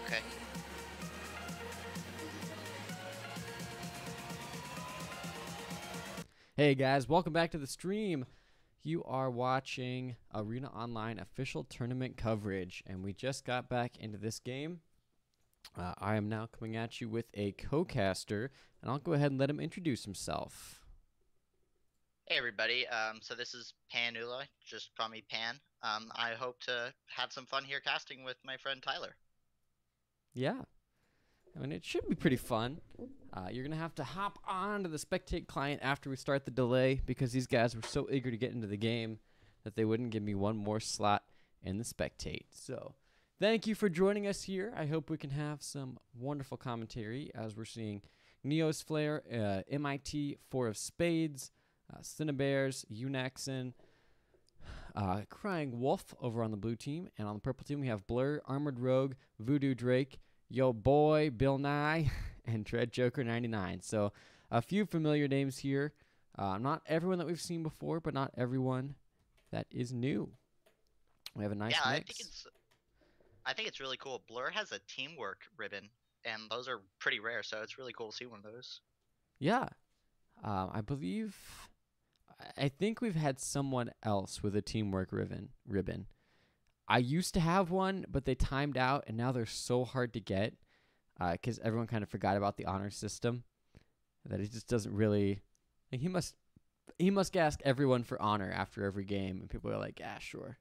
Okay. Hey guys, welcome back to the stream. You are watching ArenaOnline official tournament coverage, and we just got back into this game. I am now coming at you with a co-caster, and I'll go ahead and let him introduce himself. Hey everybody, so this is Pannula, just call me Pan. I hope to have some fun here casting with my friend Tyler. Yeah, I mean, it should be pretty fun. You're going to have to hop on to the spectate client after we start the delay because these guys were so eager to get into the game that they wouldn't give me one more slot in the spectate. So thank you for joining us here. I hope we can have some wonderful commentary as we're seeing NeosFlare, MIT FourOfSpades, SinaBears, Unixen, Crying Wolf over on the blue team. And on the purple team, we have Bluur, ArmoredRogue, Voodoodrake, YaBoiiBillNye, and DreadJoker99. So a few familiar names here. Not everyone that we've seen before, but not everyone that is new. We have a nice mix. I think it's really cool. Bluur has a teamwork ribbon, and those are pretty rare, so it's really cool to see one of those. Yeah. I think we've had someone else with a teamwork ribbon. I used to have one, but they timed out, and now they're so hard to get because everyone kind of forgot about the honor system that it just doesn't really. Like, he must ask everyone for honor after every game, and people are like, "Yeah, sure."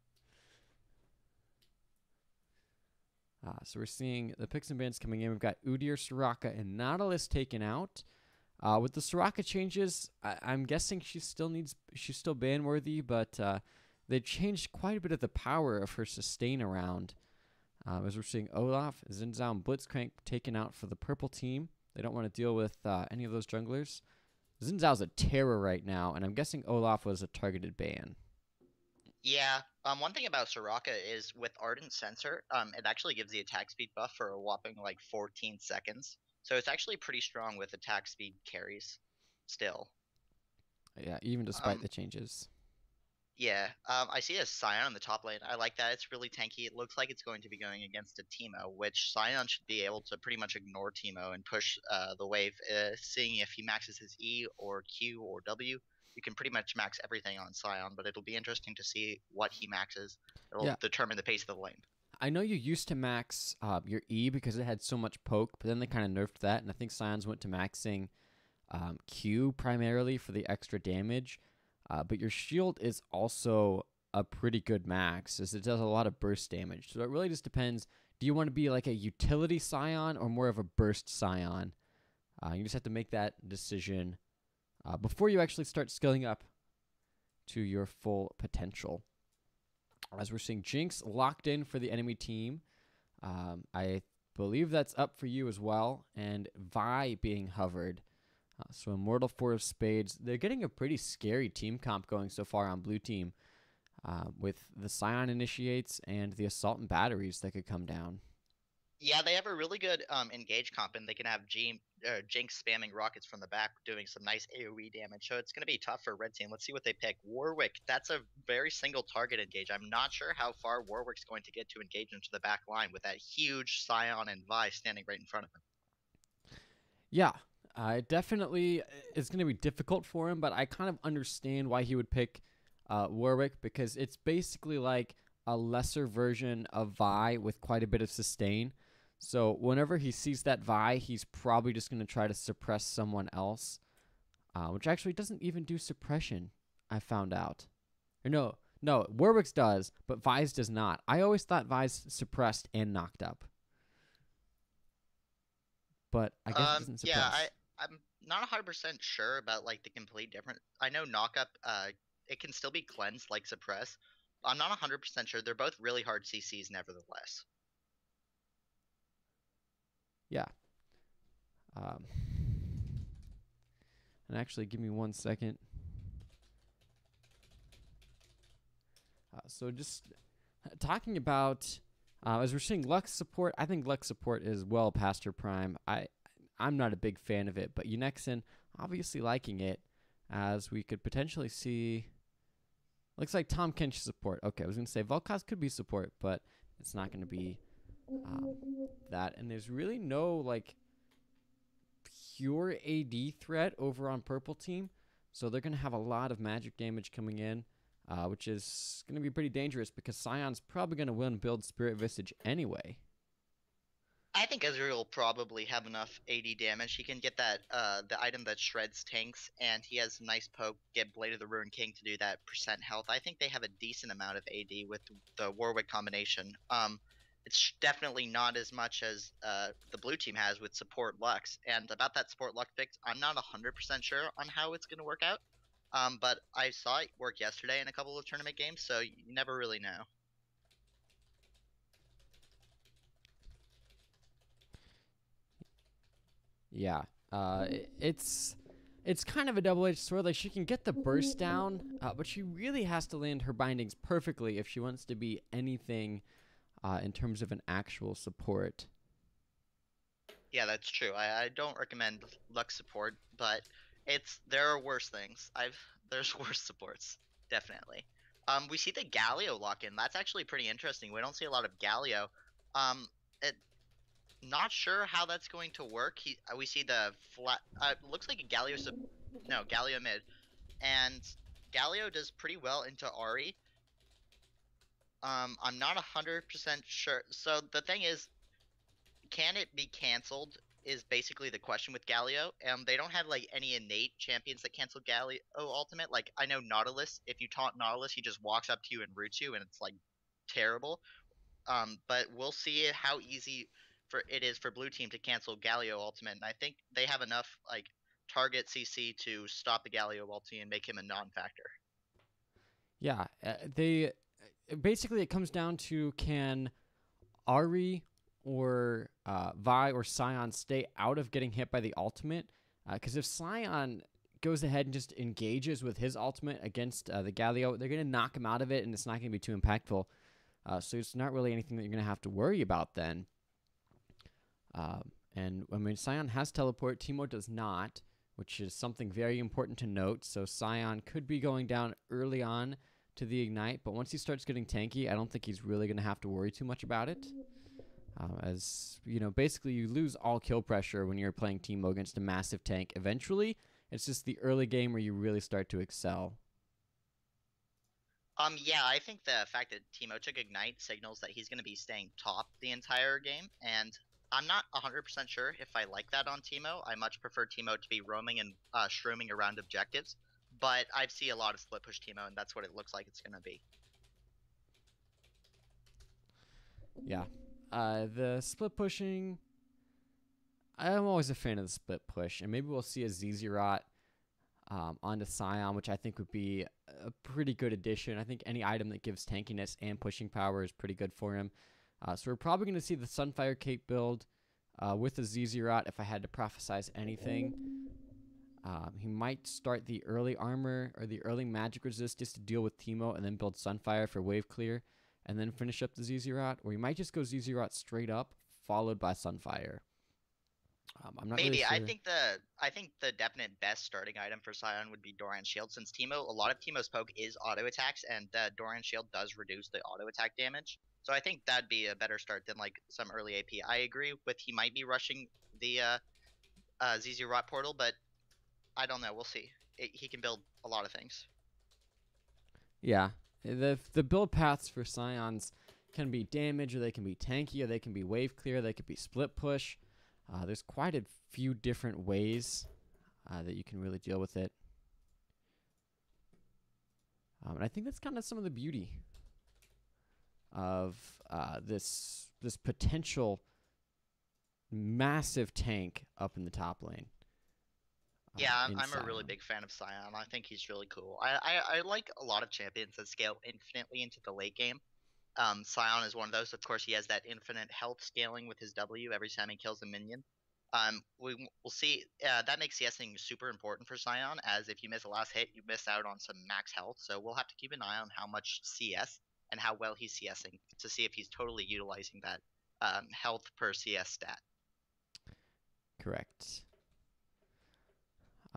So we're seeing the picks and bans coming in. We've got Udyr, Soraka, and Nautilus taken out. With the Soraka changes, I'm guessing she's still ban worthy, but they changed quite a bit of the power of her sustain around. As we're seeing Olaf, Xin Zhao, and Blitzcrank taken out for the purple team. They don't want to deal with any of those junglers. Xin Zhao's a terror right now, and I'm guessing Olaf was a targeted ban. Yeah, one thing about Soraka is with Ardent Sensor, it actually gives the attack speed buff for a whopping like 14 seconds. So it's actually pretty strong with attack speed carries still. Yeah, even despite the changes. Yeah, I see a Sion on the top lane. I like that. It's really tanky. It looks like it's going to be going against a Teemo, which Sion should be able to pretty much ignore Teemo and push the wave. Seeing if he maxes his E or Q or W, you can pretty much max everything on Sion, but it'll be interesting to see what he maxes. It'll determine the pace of the lane. I know you used to max your E because it had so much poke, but then they kind of nerfed that, and I think Sion's went to maxing Q primarily for the extra damage. But your shield is also a pretty good max, as it does a lot of burst damage. So it really just depends. Do you want to be like a utility Sion or more of a burst Sion? You just have to make that decision before you actually start scaling up to your full potential. As we're seeing Jinx locked in for the enemy team. I believe that's up for you as well. And Vi being hovered. So Immortal FourOfSpades, they're getting a pretty scary team comp going so far on blue team with the Sion initiates and the assault and batteries that could come down. Yeah, they have a really good engage comp, and they can have Jinx spamming rockets from the back doing some nice AoE damage. So it's going to be tough for red team. Let's see what they pick. WarWick, that's a very single target engage. I'm not sure how far WarWick's going to get to engage into the back line with that huge Sion and Vi standing right in front of him. Yeah. It definitely is going to be difficult for him, but I kind of understand why he would pick WarWick because it's basically like a lesser version of Vi with quite a bit of sustain. So whenever he sees that Vi, he's probably just going to try to suppress someone else, which actually doesn't even do suppression, I found out. Or no, WarWick's does, but Vi's does not. I always thought Vi's suppressed and knocked up. But I guess it doesn't suppress. Yeah, I'm not 100% sure about like the complete difference. I know knockup, it can still be cleansed like suppress. I'm not 100% sure. They're both really hard CCs nevertheless. Yeah. And actually, give me 1 second. So just talking about, as we're seeing Lux support, I think Lux support is well past her prime. I'm not a big fan of it, but Unixen obviously liking it, as we could potentially see. Looks like Tahm Kench support. Okay, I was going to say Volkaz could be support, but it's not going to be that. And there's really no like pure AD threat over on purple team, so they're going to have a lot of magic damage coming in, which is going to be pretty dangerous because Sion's probably going to win build Spirit Visage anyway. I think Ezreal will probably have enough AD damage. He can get that the item that shreds tanks, and he has nice poke, get Blade of the Ruined King to do that percent health. I think they have a decent amount of AD with the WarWick combination. It's definitely not as much as the blue team has with support Lux. And about that support Lux pick, I'm not 100% sure on how it's going to work out. But I saw it work yesterday in a couple of tournament games, so you never really know. Yeah, it's kind of a double-edged sword. Like, she can get the burst down, but she really has to land her bindings perfectly if she wants to be anything in terms of an actual support. Yeah, that's true. I don't recommend Lux support, but there are worse things. There's worse supports, definitely. We see the Galio lock in. That's actually pretty interesting. We don't see a lot of Galio. It not sure how that's going to work. We see the flat. Looks like a Galio Galio mid, and Galio does pretty well into Ahri. I'm not 100% sure. So the thing is, can it be canceled is basically the question with Galio. They don't have like any innate champions that cancel Galio ultimate. Like I know Nautilus, if you taunt Nautilus, he just walks up to you and roots you, and it's like terrible. But we'll see how easy it is for blue team to cancel Galio ultimate, and I think they have enough like target CC to stop the Galio ulti and make him a non-factor. Yeah, they basically it comes down to can Ahri or Vi or Sion stay out of getting hit by the ultimate? Because if Sion goes ahead and just engages with his ultimate against the Galio, they're going to knock him out of it, and it's not going to be too impactful. So it's not really anything that you're going to have to worry about then. And I mean, Sion has teleport. Teemo does not, which is something very important to note. So Sion could be going down early on to the Ignite, but once he starts getting tanky, I don't think he's really going to have to worry too much about it. As, you know, basically you lose all kill pressure when you're playing Teemo against a massive tank. Eventually, it's just the early game where you really start to excel. Yeah, I think the fact that Teemo took Ignite signals that he's going to be staying top the entire game, and I'm not 100% sure if I like that on Teemo. I much prefer Teemo to be roaming and shrooming around objectives, but I see a lot of split push Teemo, and that's what it looks like it's going to be. Yeah. The split pushing, I'm always a fan of the split push, and maybe we'll see a Zizirot onto Sion, which I think would be a pretty good addition. I think any item that gives tankiness and pushing power is pretty good for him. So we're probably going to see the Sunfire Cape build with the Zizirot if I had to prophesize anything. He might start the early armor or the early magic resist just to deal with Teemo and then build Sunfire for wave clear and then finish up the Zizirot. Or he might just go Zizirot straight up followed by Sunfire. I'm not Maybe. really sure. I think the definite best starting item for Sion would be Doran Shield, since Teemo, a lot of Teemo's poke is auto attacks, and Doran Shield does reduce the auto attack damage. So I think that'd be a better start than like some early AP. I agree with he might be rushing the ZZ Rot portal, but I don't know. We'll see. He can build a lot of things. Yeah, the build paths for Scions can be damage, or they can be tanky, or they can be wave clear, they could be split push. There's quite a few different ways that you can really deal with it. And I think that's kind of some of the beauty of this potential massive tank up in the top lane. Yeah, I'm a really big fan of Sion. I think he's really cool. I like a lot of champions that scale infinitely into the late game. Sion is one of those. Of course, he has that infinite health scaling with his W every time he kills a minion. We'll see. That makes CSing super important for Sion, as if you miss a last hit, you miss out on some max health. So we'll have to keep an eye on how much CS and how well he's CSing to see if he's totally utilizing that health per CS stat. Correct.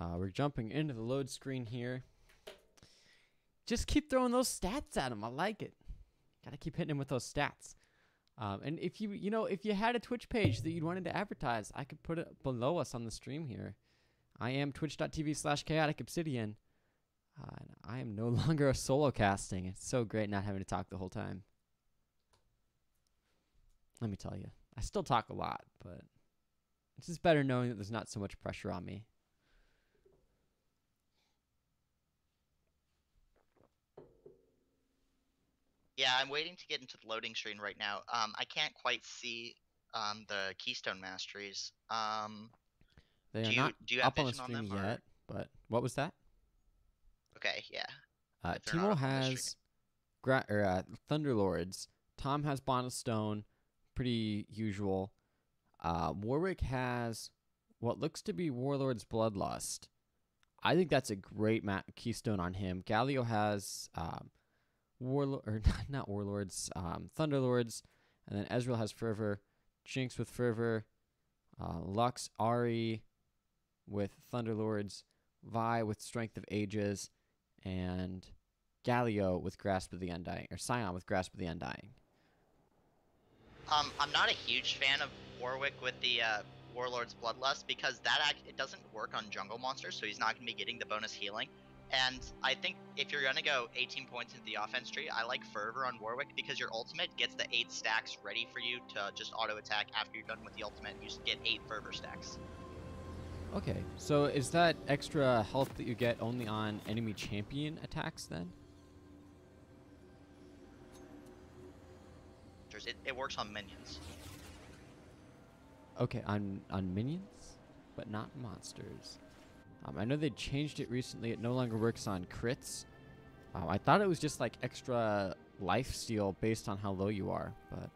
We're jumping into the load screen here. Just keep throwing those stats at him. I like it. Gotta keep hitting him with those stats. And if if you had a Twitch page that you wanted to advertise, I could put it below us on the stream here. I am twitch.tv/ChaoticObsidian. And I am no longer a solo casting. It's so great not having to talk the whole time. Let me tell you, I still talk a lot, but it's just better knowing that there's not so much pressure on me. Yeah, I'm waiting to get into the loading screen right now. I can't quite see the Keystone Masteries. They do are you not do you have up on the vision on stream them? yet, but what was that? Okay, yeah. If they're not Teemo up on the screen. has Thunderlords. Tahm has Bond of Stone, pretty usual. WarWick has what looks to be Warlord's Bloodlust. I think that's a great keystone on him. Galio has not Warlords, Thunderlords, and then Ezreal has Fervor, Jinx with Fervor, Lux, Ahri with Thunderlords, Vi with Strength of Ages, and Galio with Grasp of the Undying, or Sion with Grasp of the Undying. I'm not a huge fan of WarWick with the Warlord's Bloodlust because it doesn't work on jungle monsters, so he's not going to be getting the bonus healing. And I think if you're going to go 18 points into the offense tree, I like Fervor on WarWick because your ultimate gets the 8 stacks ready for you to just auto attack after you're done with the ultimate. You just get 8 Fervor stacks. Okay, so is that extra health that you get only on enemy champion attacks then? It works on minions. Okay, on minions, but not monsters. I know they changed it recently. It no longer works on crits. I thought it was just like extra lifesteal based on how low you are, but...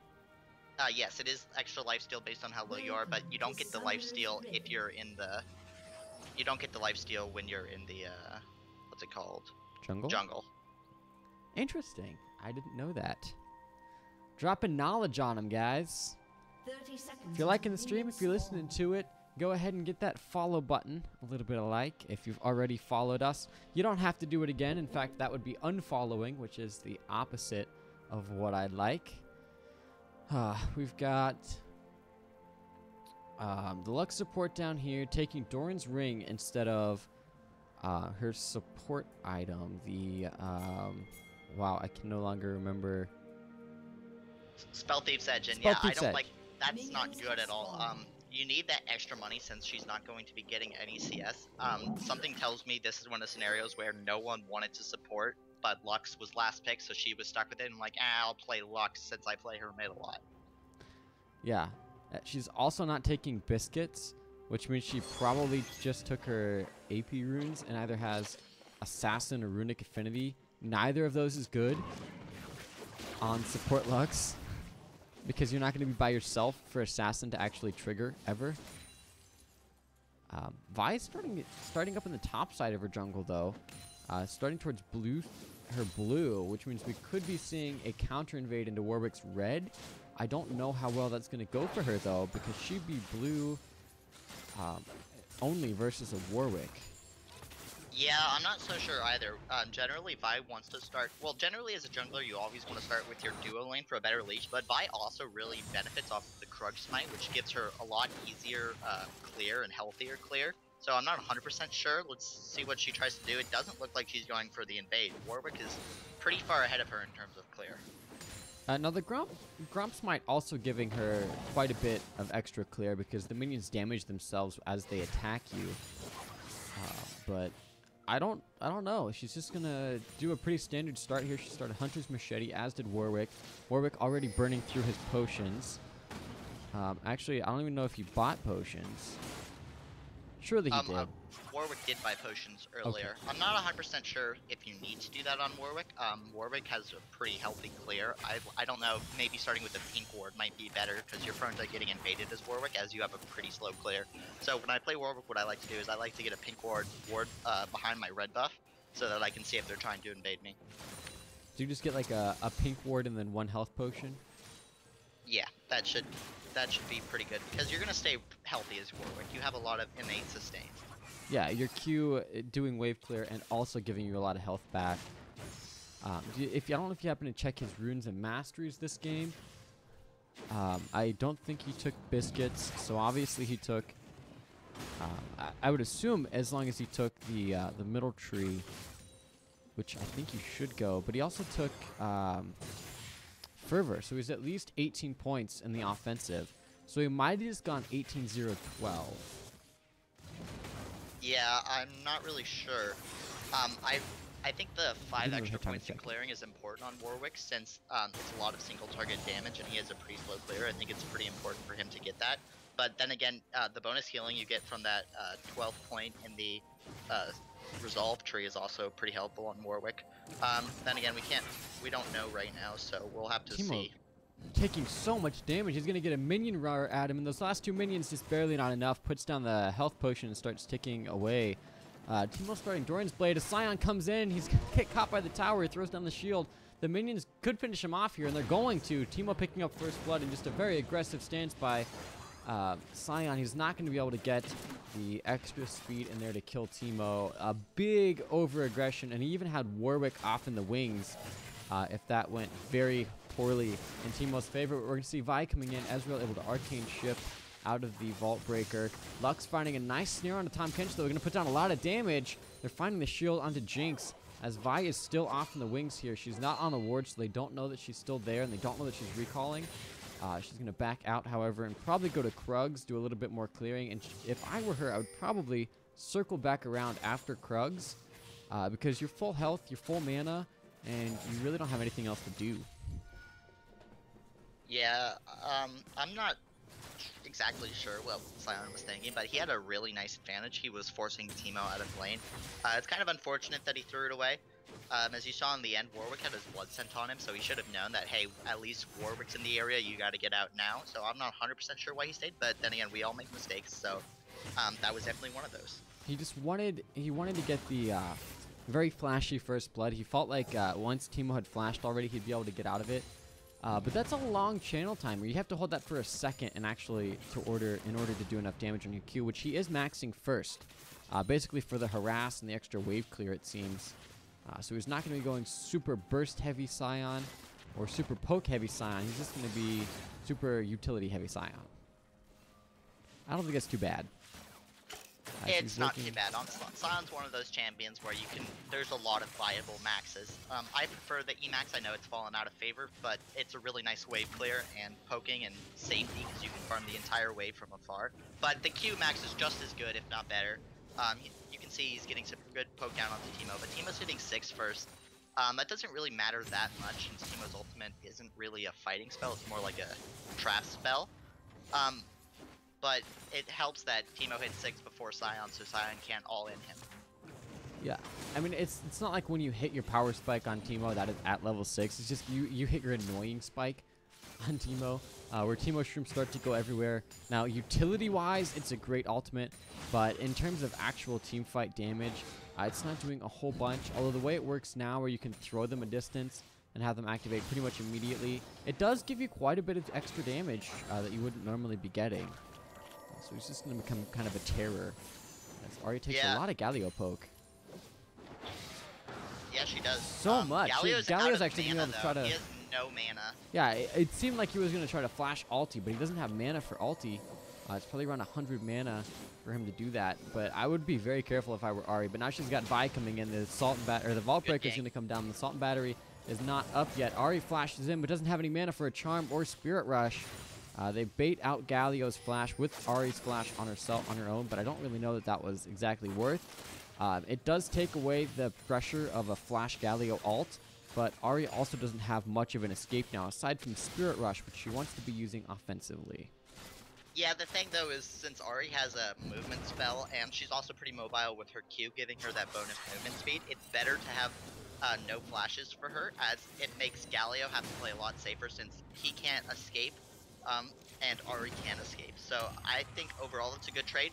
Yes, it is extra lifesteal based on how low you are, but you don't get the lifesteal if you're in the... You don't get the lifesteal when you're in the, what's it called? Jungle? Jungle. Interesting. I didn't know that. Dropping knowledge on them, guys. If you're liking the stream, if you're listening to it, go ahead and get that follow button. A little bit of like if you've already followed us. You don't have to do it again. In fact, that would be unfollowing, which is the opposite of what I like. We've got the Lux support down here taking Doran's Ring instead of her support item. The wow, I can no longer remember. Spell Thief's Edge, and Spell yeah, I Thief's don't Edge. like. That's not good at all. You need that extra money since she's not going to be getting any CS. Something tells me this is one of the scenarios where no one wanted to support, but Lux was last pick, so she was stuck with it. And I'm like, I'll play Lux since I play her mid a lot. Yeah, she's also not taking biscuits, which means she probably just took her AP runes and either has Assassin or Runic Affinity. Neither of those is good on support Lux, because you're not going to be by yourself for Assassin to actually trigger ever. Vi is starting up in the top side of her jungle though, starting towards her blue, which means we could be seeing a counter invade into WarWick's red. I don't know how well that's going to go for her though, because she'd be blue only versus a WarWick. Yeah, I'm not so sure either. Generally, Vi wants to start... Well, generally as a jungler, you always want to start with your duo lane for a better leash, but Vi also really benefits off the Krug Smite, which gives her a lot easier clear and healthier clear. So I'm not 100% sure. Let's see what she tries to do. It doesn't look like she's going for the invade. WarWick is pretty far ahead of her in terms of clear. Now the Grump Smite also giving her quite a bit of extra clear because the minions damage themselves as they attack you. But I don't know. She's just gonna do a pretty standard start here. She started Hunter's Machete, as did WarWick. WarWick already burning through his potions. Actually, I don't even know if he bought potions. Surely he did. WarWick did buy potions earlier. Okay. I'm not 100% sure if you need to do that on WarWick. WarWick has a pretty healthy clear. I don't know, maybe starting with the pink ward might be better because you're prone to getting invaded as WarWick as you have a pretty slow clear. So when I play WarWick, what I like to do is I like to get a pink ward behind my red buff so that I can see if they're trying to invade me. Do you just get like a pink ward and then 1 health potion? Yeah, that should that should be pretty good because you're gonna stay healthy as Warwick. You have a lot of innate sustain. Yeah, your Q doing wave clear and also giving you a lot of health back. I don't know if you happen to check his runes and masteries this game. I don't think he took biscuits, so obviously he took. I would assume as long as he took the middle tree, which I think he should go, but he also took fervor, so he's at least 18 points in the offensive. So he might have just gone 18-0-12. Yeah, I'm not really sure. I think the 5 extra points in clearing is important on Warwick since it's a lot of single target damage and he has a pretty slow clear. I think it's pretty important for him to get that. But then again, the bonus healing you get from that 12th point in the resolve tree is also pretty helpful on Warwick. Then again, we don't know right now, so we'll have to see. Taking so much damage, he's gonna get a minion roar at him, and those last 2 minions just barely not enough. Puts down the health potion and starts ticking away. Teemo starting Doran's Blade. A Sion comes in, he's get caught by the tower, he throws down the shield. The minions could finish him off here, and they're going to. Teemo picking up first blood in just a very aggressive stance by Sion. He's not going to be able to get the extra speed in there to kill Teemo. A big over-aggression, and he even had Warwick off in the wings if that went very poorly in Teemo's favor. We're going to see Vi coming in, Ezreal able to arcane shift out of the Vault Breaker. Lux finding a nice snare on the Tahm Kench, though. They're going to put down a lot of damage. They're finding the shield onto Jinx, as Vi is still off in the wings here. She's not on a ward, so they don't know that she's still there, and they don't know that she's recalling. She's going to back out, however, and probably go to Krugs, do a little bit more clearing. And if I were her, I would probably circle back around after Krugs, because you're full health, you're full mana, and you really don't have anything else to do. Yeah, I'm not exactly sure what Sion was thinking, but he had a really nice advantage. He was forcing Teemo out of lane. It's kind of unfortunate that he threw it away. As you saw in the end, Warwick had his blood scent on him, so he should have known that, hey, at least Warwick's in the area, you got to get out now. So I'm not 100% sure why he stayed, but then again, we all make mistakes, so that was definitely one of those. He just wanted to get the very flashy first blood. He felt like once Teemo had flashed already, he'd be able to get out of it. But that's a long channel timer. You have to hold that for a second and actually in order to do enough damage on your Q, which he is maxing first, basically for the harass and the extra wave clear, it seems. So he's not going to be going super burst heavy Sion or super poke heavy Sion. He's just going to be super utility heavy Sion. I don't think that's too bad. It's not too bad. Sion's one of those champions where there's a lot of viable maxes. I prefer the Emax. I know it's fallen out of favor, but it's a really nice wave clear and poking and safety because you can farm the entire wave from afar. But the Q max is just as good, if not better. You can see he's getting some good poke down onto Teemo, but Teemo's hitting 6 first. That doesn't really matter that much since Teemo's ultimate isn't really a fighting spell, it's more like a trap spell. But it helps that Teemo hit 6 before Sion, so Sion can't all in him. Yeah, I mean, it's not like when you hit your power spike on Teemo that is at level 6. It's just you hit your annoying spike on Teemo, where Teemo shrooms start to go everywhere. Now, utility-wise, it's a great ultimate, but in terms of actual team fight damage, it's not doing a whole bunch. Although the way it works now, where you can throw them a distance and have them activate pretty much immediately, it does give you quite a bit of extra damage that you wouldn't normally be getting. So he's just going to become kind of a terror. As Ahri takes a lot of Galio poke. Yeah, she does. So much. Galio's actually going to try to... He has no mana. Yeah, it seemed like he was going to try to flash ulti, but he doesn't have mana for ulti. It's probably around 100 mana for him to do that. But I would be very careful if I were Ahri. But now she's got Vi coming in. The Vault Breaker is going to come down. The Salt and Battery is not up yet. Ahri flashes in, but doesn't have any mana for a Charm or Spirit Rush. They bait out Galio's flash with Ahri's flash on her own, but I don't really know that that was exactly worth. It does take away the pressure of a flash Galio ult, but Ahri also doesn't have much of an escape now, aside from Spirit Rush, which she wants to be using offensively. Yeah, the thing though is since Ahri has a movement spell, and she's also pretty mobile with her Q, giving her that bonus movement speed, it's better to have no flashes for her, as it makes Galio have to play a lot safer since he can't escape. And Ahri can escape. So I think overall it's a good trade,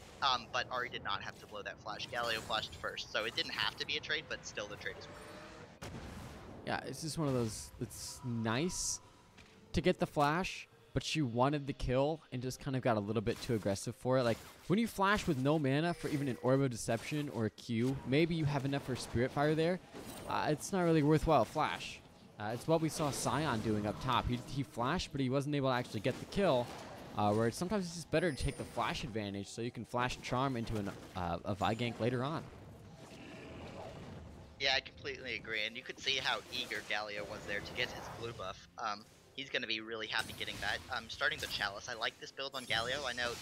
but Ahri did not have to blow that flash. Galio flashed first, so it didn't have to be a trade, but still the trade is worth. Yeah, it's just one of those, it's nice to get the flash, but she wanted the kill and just kind of got a little bit too aggressive for it. Like, when you flash with no mana for even an Orb of Deception or a Q, maybe you have enough for Spirit Fire there. It's not really worthwhile flash. It's what we saw Sion doing up top. He flashed, but he wasn't able to actually get the kill. Where sometimes it's just better to take the flash advantage so you can flash Charm into a Vi gank later on. Yeah, I completely agree, and you could see how eager Galio was there to get his blue buff. He's going to be really happy getting that. Starting the Chalice, I like this build on Galio. I know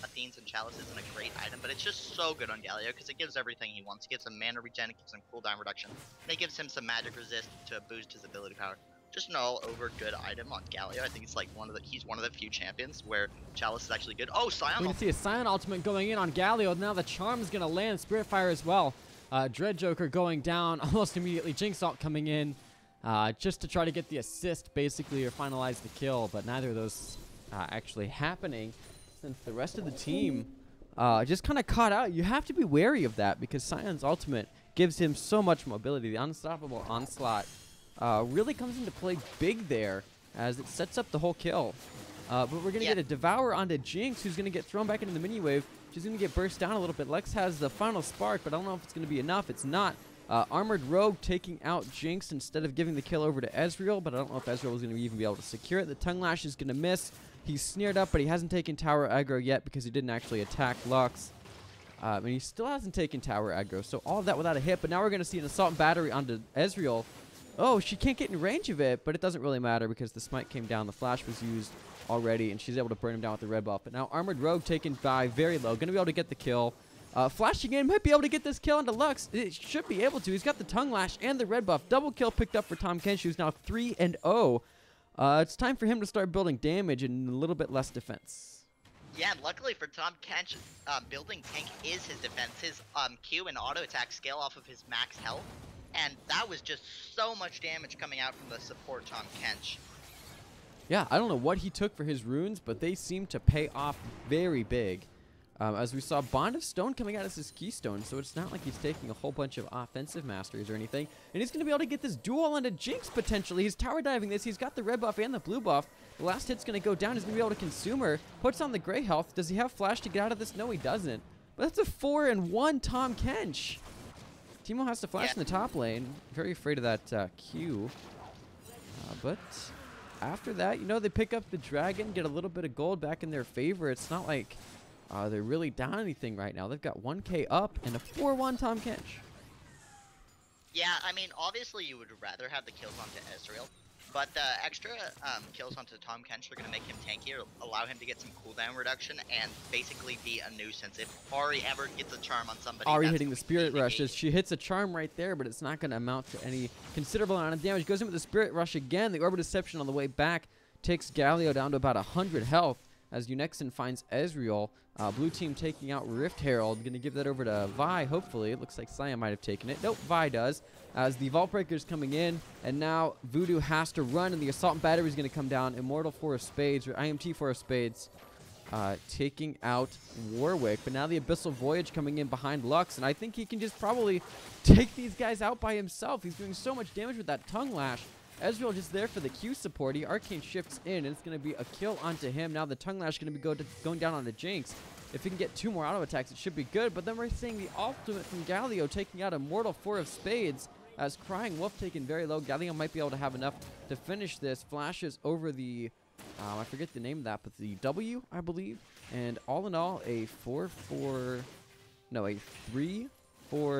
Athene's and Chalice isn't a great item, but it's just so good on Galio because it gives everything he wants. It gives him mana regen, it gives him cooldown reduction, and it gives him some magic resist to boost his ability power. Just an all-over good item on Galio. I think it's like he's one of the few champions where Chalice is actually good. Oh, Sion! We can see a Sion ultimate going in on Galio. Now the Charm is going to land Spirit Fire as well. DreadJoker going down almost immediately. Jinx ult coming in just to try to get the assist, basically, or finalize the kill. But neither of those actually happening since the rest of the team just kind of caught out. You have to be wary of that because Sion's ultimate gives him so much mobility. The Unstoppable Onslaught really comes into play big there as it sets up the whole kill. But we're going to get a Devour onto Jinx, who's going to get thrown back into the mini wave. She's going to get burst down a little bit. Lex has the final spark, but I don't know if it's going to be enough. It's not. ArmoredRogue taking out Jinx instead of giving the kill over to Ezreal, but I don't know if Ezreal is going to even be able to secure it. The Tongue Lash is going to miss. He's snared up, but he hasn't taken tower aggro yet because he didn't actually attack Lux. And he still hasn't taken tower aggro, so all of that without a hit. But now we're going to see an Assault and Battery onto Ezreal. Oh, she can't get in range of it, but it doesn't really matter because the smite came down. The flash was used already, and she's able to burn him down with the red buff. But now ArmoredRogue taken by very low. Going to be able to get the kill. Flashing in, might be able to get this kill onto Lux. It should be able to. He's got the Tongue Lash and the red buff. Double kill picked up for Tahm Kench, who's now 3-0. It's time for him to start building damage and a little bit less defense. Yeah, luckily for Tahm Kench, building tank is his defense. His Q and auto attack scale off of his max health. And that was just so much damage coming out from the support Tahm Kench. Yeah, I don't know what he took for his runes, but they seem to pay off very big. As we saw Bond of Stone coming out as his keystone, so it's not like he's taking a whole bunch of offensive masteries or anything. And he's going to be able to get this duel onto Jinx, potentially. He's tower diving this. He's got the red buff and the blue buff. The last hit's going to go down. He's going to be able to consume her. Puts on the gray health. Does he have flash to get out of this? No, he doesn't. But that's a 4-1 Tahm Kench. Teemo has to flash in the top lane. Very afraid of that Q. But after that, you know, they pick up the dragon, get a little bit of gold back in their favor. It's not like they're really down anything right now. They've got 1k up and a 4-1 Tahm Kench. Yeah, I mean, obviously you would rather have the kills onto Ezreal, but the extra kills onto Tahm Kench are going to make him tankier, allow him to get some cooldown reduction, and basically be a nuisance. If Ahri ever gets a charm on somebody, Ahri hitting the Spirit Rushes. She hits a charm right there, but it's not going to amount to any considerable amount of damage. Goes in with the Spirit Rush again. The Orb of Deception on the way back takes Galio down to about 100 health as Unixen finds Ezreal. Blue team taking out Rift Herald. Going to give that over to Vi, hopefully. It looks like Sion might have taken it. Nope, Vi does. As the Vault Breaker's coming in, and now Voodoo has to run, and the Assault and Battery is going to come down. Immortal FourOfSpades, or IMT FourOfSpades, taking out WarWick. But now the Abyssal Voyage coming in behind Lux, and I think he can just probably take these guys out by himself. He's doing so much damage with that Tongue Lash. Ezreal just there for the Q support. He Arcane shifts in, and it's going to be a kill onto him. Now the Tongue Lash is going to be going down onto Jinx. If he can get 2 more auto attacks, it should be good. But then we're seeing the ultimate from Galio taking out Immortal FourOfSpades as Crying Wolf taken very low. Galio might be able to have enough to finish this. Flashes over the, I forget the name of that, but the W, I believe. And all in all, a 3-4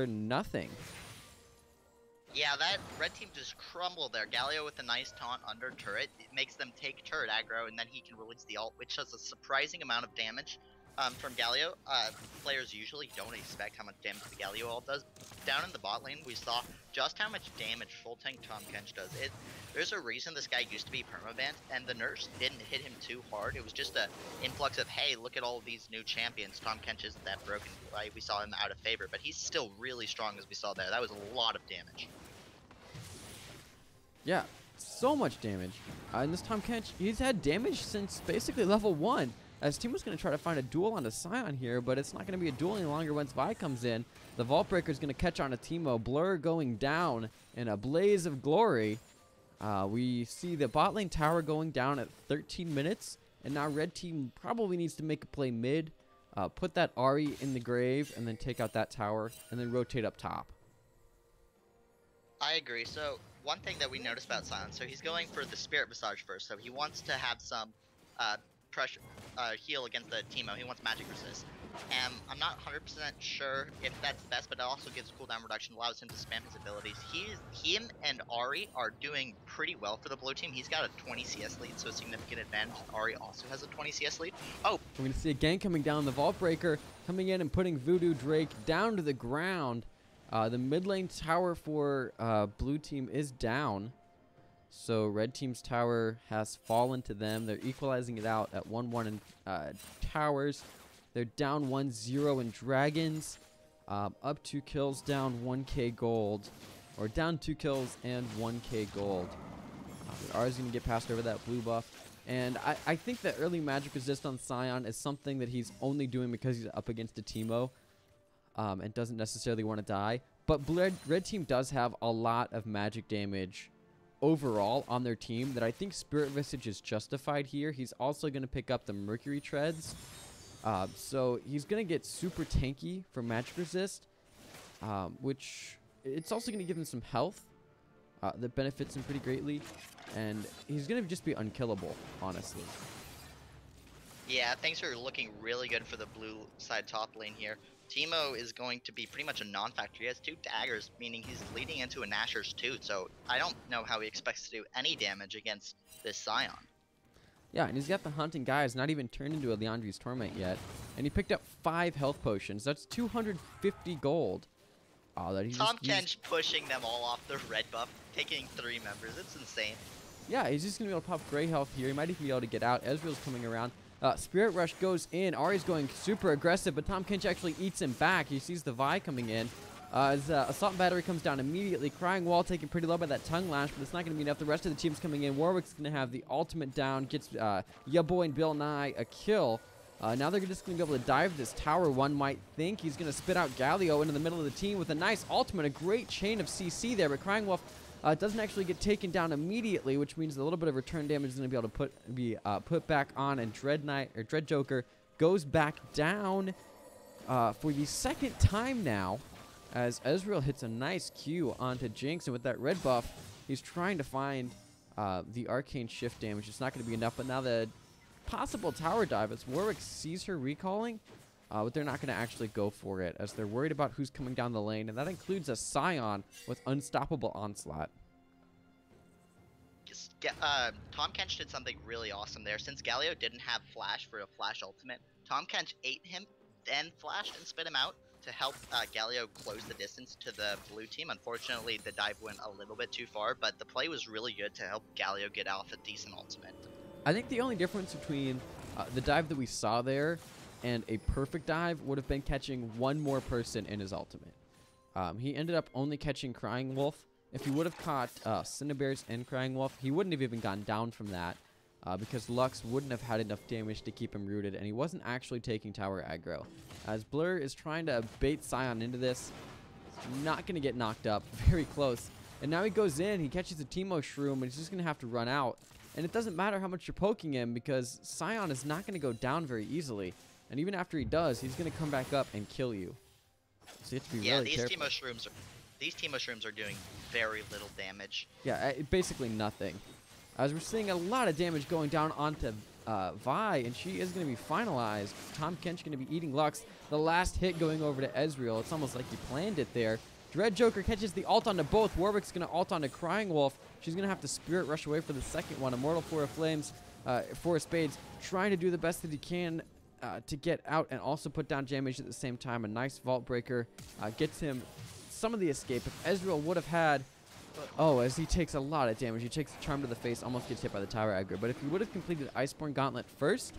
nothing. Yeah, that red team just crumbled there. Galio with a nice taunt under turret. It makes them take turret aggro, and then he can release the ult, which does a surprising amount of damage from Galio. Players usually don't expect how much damage the Galio ult does. Down in the bot lane, we saw just how much damage full tank Tahm Kench does. There's a reason this guy used to be permabanned, and the nerfs didn't hit him too hard. It was just an influx of, hey, look at all these new champions. Tahm Kench isn't that broken. Right? We saw him out of favor, but he's still really strong, as we saw there. That was a lot of damage. Yeah, so much damage. And this Tahm Kench, he's had damage since basically level 1. As Teemo's going to try to find a duel on a Sion here, but it's not going to be a duel any longer once Vi comes in. The Vault Breaker is going to catch on a Teemo. Blur going down in a blaze of glory. We see the bot lane tower going down at 13 minutes. And now red team probably needs to make a play mid, put that Ahri in the grave, and then take out that tower, and then rotate up top. I agree. So one thing that we noticed about Sion, so he's going for the Spirit Visage first. So he wants to have some pressure heal against the Teemo. He wants magic resist. And I'm not 100% sure if that's best, but it also gives cooldown reduction, allows him to spam his abilities. Him and Ahri are doing pretty well for the blue team. He's got a 20 CS lead, so a significant advantage. Ahri also has a 20 CS lead. Oh, we're going to see a gang coming down. The Vault Breaker coming in and putting Voodoodrake down to the ground. The mid lane tower for blue team is down. So red team's tower has fallen to them. They're equalizing it out at 1-1 in towers. They're down 1-0 in dragons. Up 2 kills, down 1k gold. Or down 2 kills and 1k gold. Ahri's going to get passed over that blue buff. And I think that early magic resist on Sion is something that he's only doing because he's up against a Teemo. And doesn't necessarily want to die. But red team does have a lot of magic damage overall on their team that I think Spirit Visage is justified here. He's also going to pick up the Mercury Treads. So he's going to get super tanky for magic resist, which it's also going to give him some health that benefits him pretty greatly. And he's going to just be unkillable, honestly. Yeah, things are looking really good for the blue side top lane here. Teemo is going to be pretty much a non-factor. He has 2 daggers, meaning he's leading into a Nashor's too, so I don't know how he expects to do any damage against this Sion. Yeah, and he's got the Hunting Guys, not even turned into a Leandri's Torment yet. And he picked up 5 health potions. That's 250 gold. That he Tahm Kench pushing them all off the red buff, taking 3 members. It's insane. Yeah, he's just going to be able to pop Grey Health here. He might even be able to get out. Ezreal's coming around. Spirit Rush goes in. Ahri's going super aggressive, but Tahm Kench actually eats him back. He sees the Vi coming in. As Assault Battery comes down immediately. Crying Wall taken pretty low by that Tongue Lash, but it's not going to be enough. The rest of the team's coming in. WarWick's going to have the ultimate down. Gets YaBoiiBillNye a kill. Now they're just going to be able to dive this tower, one might think. He's going to spit out Galio into the middle of the team with a nice ultimate. A great chain of CC there, but Crying Wolf doesn't actually get taken down immediately, which means a little bit of return damage is going to be able to put back on, and DreadJoker goes back down for the second time now, as Ezreal hits a nice Q onto Jinx, and with that red buff, he's trying to find the arcane shift damage. It's not going to be enough, but now the possible tower dive as WarWick sees her recalling, but they're not going to actually go for it as they're worried about who's coming down the lane, and that includes a Sion with Unstoppable Onslaught. Tahm Kench did something really awesome there. Since Galio didn't have flash for a flash ultimate, Tahm Kench ate him, then flashed and spit him out to help Galio close the distance to the blue team. Unfortunately, the dive went a little bit too far, but the play was really good to help Galio get off a decent ultimate. I think the only difference between the dive that we saw there and a perfect dive would have been catching one more person in his ultimate. He ended up only catching Crying Wolf. If he would have caught SinaBears and Crying Wolf, he wouldn't have even gone down from that because Lux wouldn't have had enough damage to keep him rooted, and he wasn't actually taking tower aggro. As Bluur is trying to bait Sion into this, he's not going to get knocked up. Very close. And now he goes in, he catches a Teemo Shroom, and he's just going to have to run out. And it doesn't matter how much you're poking him because Sion is not going to go down very easily. And even after he does, he's going to come back up and kill you. So you have to be really careful. These Teemo Shrooms are doing very little damage. Yeah, basically nothing. As we're seeing a lot of damage going down onto Vi, and she is going to be finalized. Tahm Kench going to be eating Lux. The last hit going over to Ezreal. It's almost like he planned it there. DreadJoker catches the ult onto both. WarWick's going to ult onto Crying Wolf. She's going to have to Spirit Rush away for the second one. Immortal FourOfSpades trying to do the best that he can to get out and also put down damage at the same time. A nice Vault Breaker gets him some of the escape. If Ezreal would have had... Oh, as he takes a lot of damage. He takes the Charm to the face, almost gets hit by the tower aggro. But if he would have completed Iceborne Gauntlet first,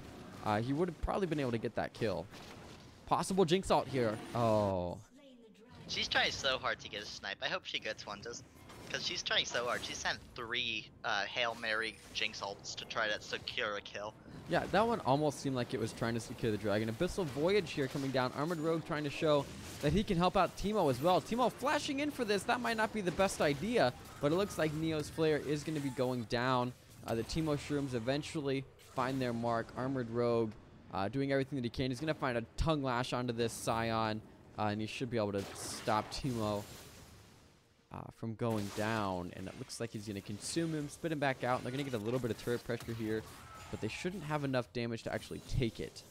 he would have probably been able to get that kill. Possible Jinx ult here. Oh. She's trying so hard to get a snipe. I hope she gets one, just because she's trying so hard. She sent 3 Hail Mary Jinx ults to try to secure a kill. Yeah, that one almost seemed like it was trying to secure the dragon. Abyssal Voyage here coming down. ArmoredRogue trying to show that he can help out Teemo as well. Teemo flashing in for this. That might not be the best idea, but it looks like NeosFlare is going to be going down. The Teemo Shrooms eventually find their mark. ArmoredRogue doing everything that he can. He's going to find a tongue lash onto this Sion, and he should be able to stop Teemo from going down. And it looks like he's going to consume him, spit him back out, and they're going to get a little bit of turret pressure here, but they shouldn't have enough damage to actually take it.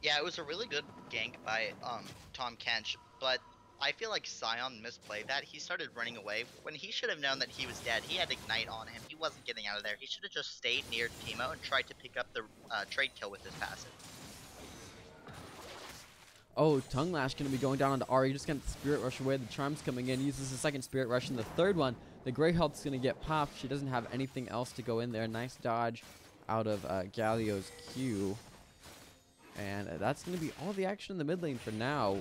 Yeah, it was a really good gank by Tahm Kench, but I feel like Sion misplayed that. He started running away when he should have known that he was dead. He had Ignite on him. He wasn't getting out of there. He should have just stayed near Teemo and tried to pick up the trade kill with his passive. Oh, Tongue Lash going to be going down onto Ahri. Just got the Spirit Rush away. The Charm's coming in. Uses the second Spirit Rush. And the third one, the Grey Health's going to get popped. She doesn't have anything else to go in there. Nice dodge out of Galio's Q. And that's going to be all the action in the mid lane for now.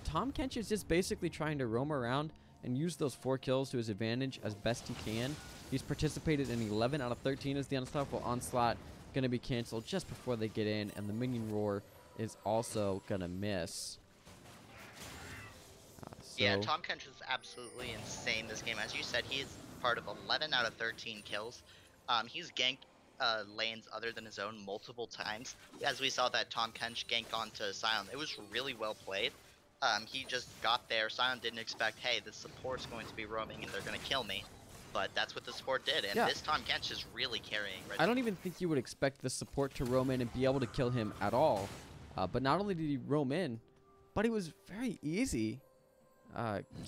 Tahm Kench is just basically trying to roam around and use those 4 kills to his advantage as best he can. He's participated in 11 out of 13 as the Unstoppable Onslaught going to be canceled just before they get in. And the Minion Roar is also going to miss. Yeah, Tahm Kench is absolutely insane this game. As you said, he is part of 11 out of 13 kills. He's ganked lanes other than his own multiple times. As we saw that Tahm Kench gank onto Sion, it was really well played. He just got there. Sion didn't expect, hey, the support's going to be roaming and they're going to kill me. But that's what the support did, and this Tahm Kench is really carrying. I don't even think you would expect the support to roam in and be able to kill him at all. But not only did he roam in, but it was very easy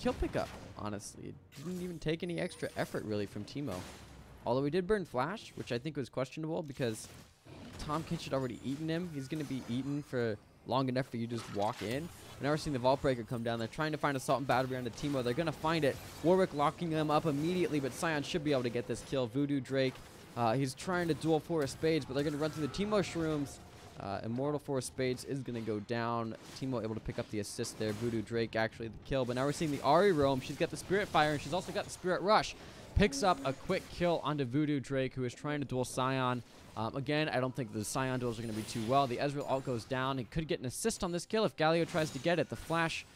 kill pickup, honestly. It didn't even take any extra effort, really, from Teemo. Although he did burn Flash, which I think was questionable because Tahm Kench had already eaten him. He's going to be eaten for long enough for you to just walk in. We're now seeing the Vault Breaker come down. They're trying to find Assault and Battery onto Teemo. They're going to find it. WarWick locking them up immediately, but Sion should be able to get this kill. Voodoodrake, he's trying to duel FourOfSpades, but they're going to run through the Teemo Shrooms. Immortal FourOfSpades is going to go down. Teemo able to pick up the assist there. Voodoodrake actually the kill. But now we're seeing the Ahri roam. She's got the Spirit Fire, and she's also got the Spirit Rush. Picks up a quick kill onto Voodoodrake, who is trying to duel Sion. Again, I don't think the Sion duels are going to be too well. The Ezreal ult goes down. He could get an assist on this kill if Galio tries to get it. The Flash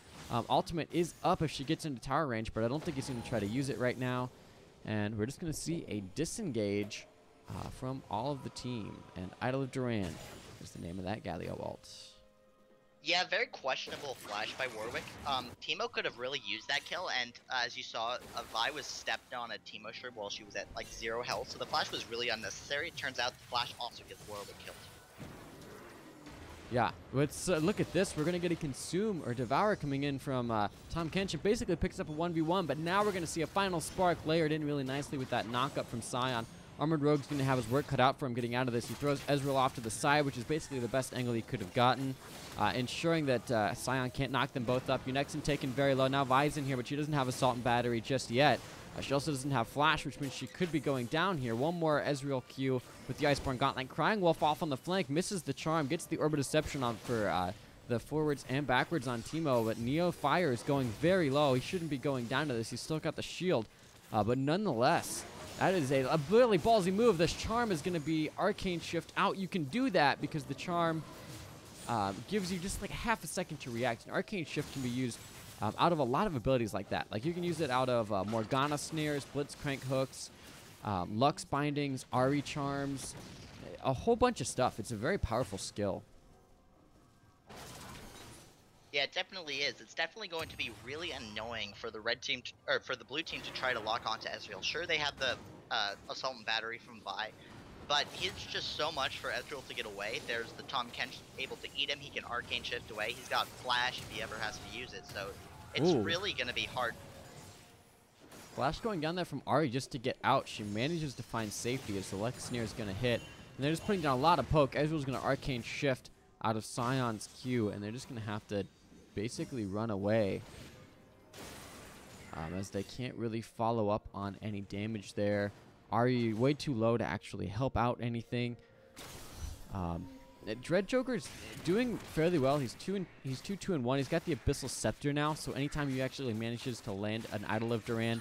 ultimate is up if she gets into tower range, but I don't think he's going to try to use it right now. And we're just going to see a disengage from all of the team. And Idol of Duran is the name of that Galio ult. Yeah, very questionable flash by WarWick. Teemo could have really used that kill, and as you saw, Vi was stepped on a Teemo shroom while she was at like 0 health, so the flash was really unnecessary. It turns out the flash also gets WarWick killed. Yeah, let's look at this. We're going to get a Consume or Devour coming in from Tahm Kench. It basically picks up a 1v1, but now we're going to see a final Spark layered in really nicely with that knock-up from Sion. ArmoredRogue's going to have his work cut out for him getting out of this. He throws Ezreal off to the side, which is basically the best angle he could have gotten, ensuring that Sion can't knock them both up. Unixen taken very low. Now Vi's in here, but she doesn't have Assault and Battery just yet. She also doesn't have Flash, which means she could be going down here. One more Ezreal Q with the Iceborne Gauntlet. Crying Wolf off on the flank, misses the charm, gets the Orb of Deception on for the forwards and backwards on Teemo, but Neo Fire is going very low. He shouldn't be going down to this. He's still got the shield, but nonetheless, that is a really ballsy move. This charm is going to be Arcane Shift out. You can do that because the charm gives you just like half a second to react. And Arcane Shift can be used out of a lot of abilities like that. Like you can use it out of Morgana Snares, Blitzcrank Hooks, Lux Bindings, Ahri Charms, a whole bunch of stuff. It's a very powerful skill. Yeah, it definitely is. It's definitely going to be really annoying for the red team, or for the blue team to try to lock onto Ezreal. Sure, they have the Assault and Battery from Vi, but he's just so much for Ezreal to get away. There's the Tahm Kench able to eat him. He can Arcane Shift away. He's got Flash if he ever has to use it, so it's really going to be hard. Flash going down there from Ahri just to get out. She manages to find safety as the Lux Snare is going to hit. And they're just putting down a lot of poke. Ezreal's going to Arcane Shift out of Sion's Q, and they're just going to have to basically run away as they can't really follow up on any damage there. Ahri way too low to actually help out anything. DreadJoker's doing fairly well. He's 2-2-1. He's got the Abyssal Scepter now, so anytime he actually manages to land an Idol of Duran,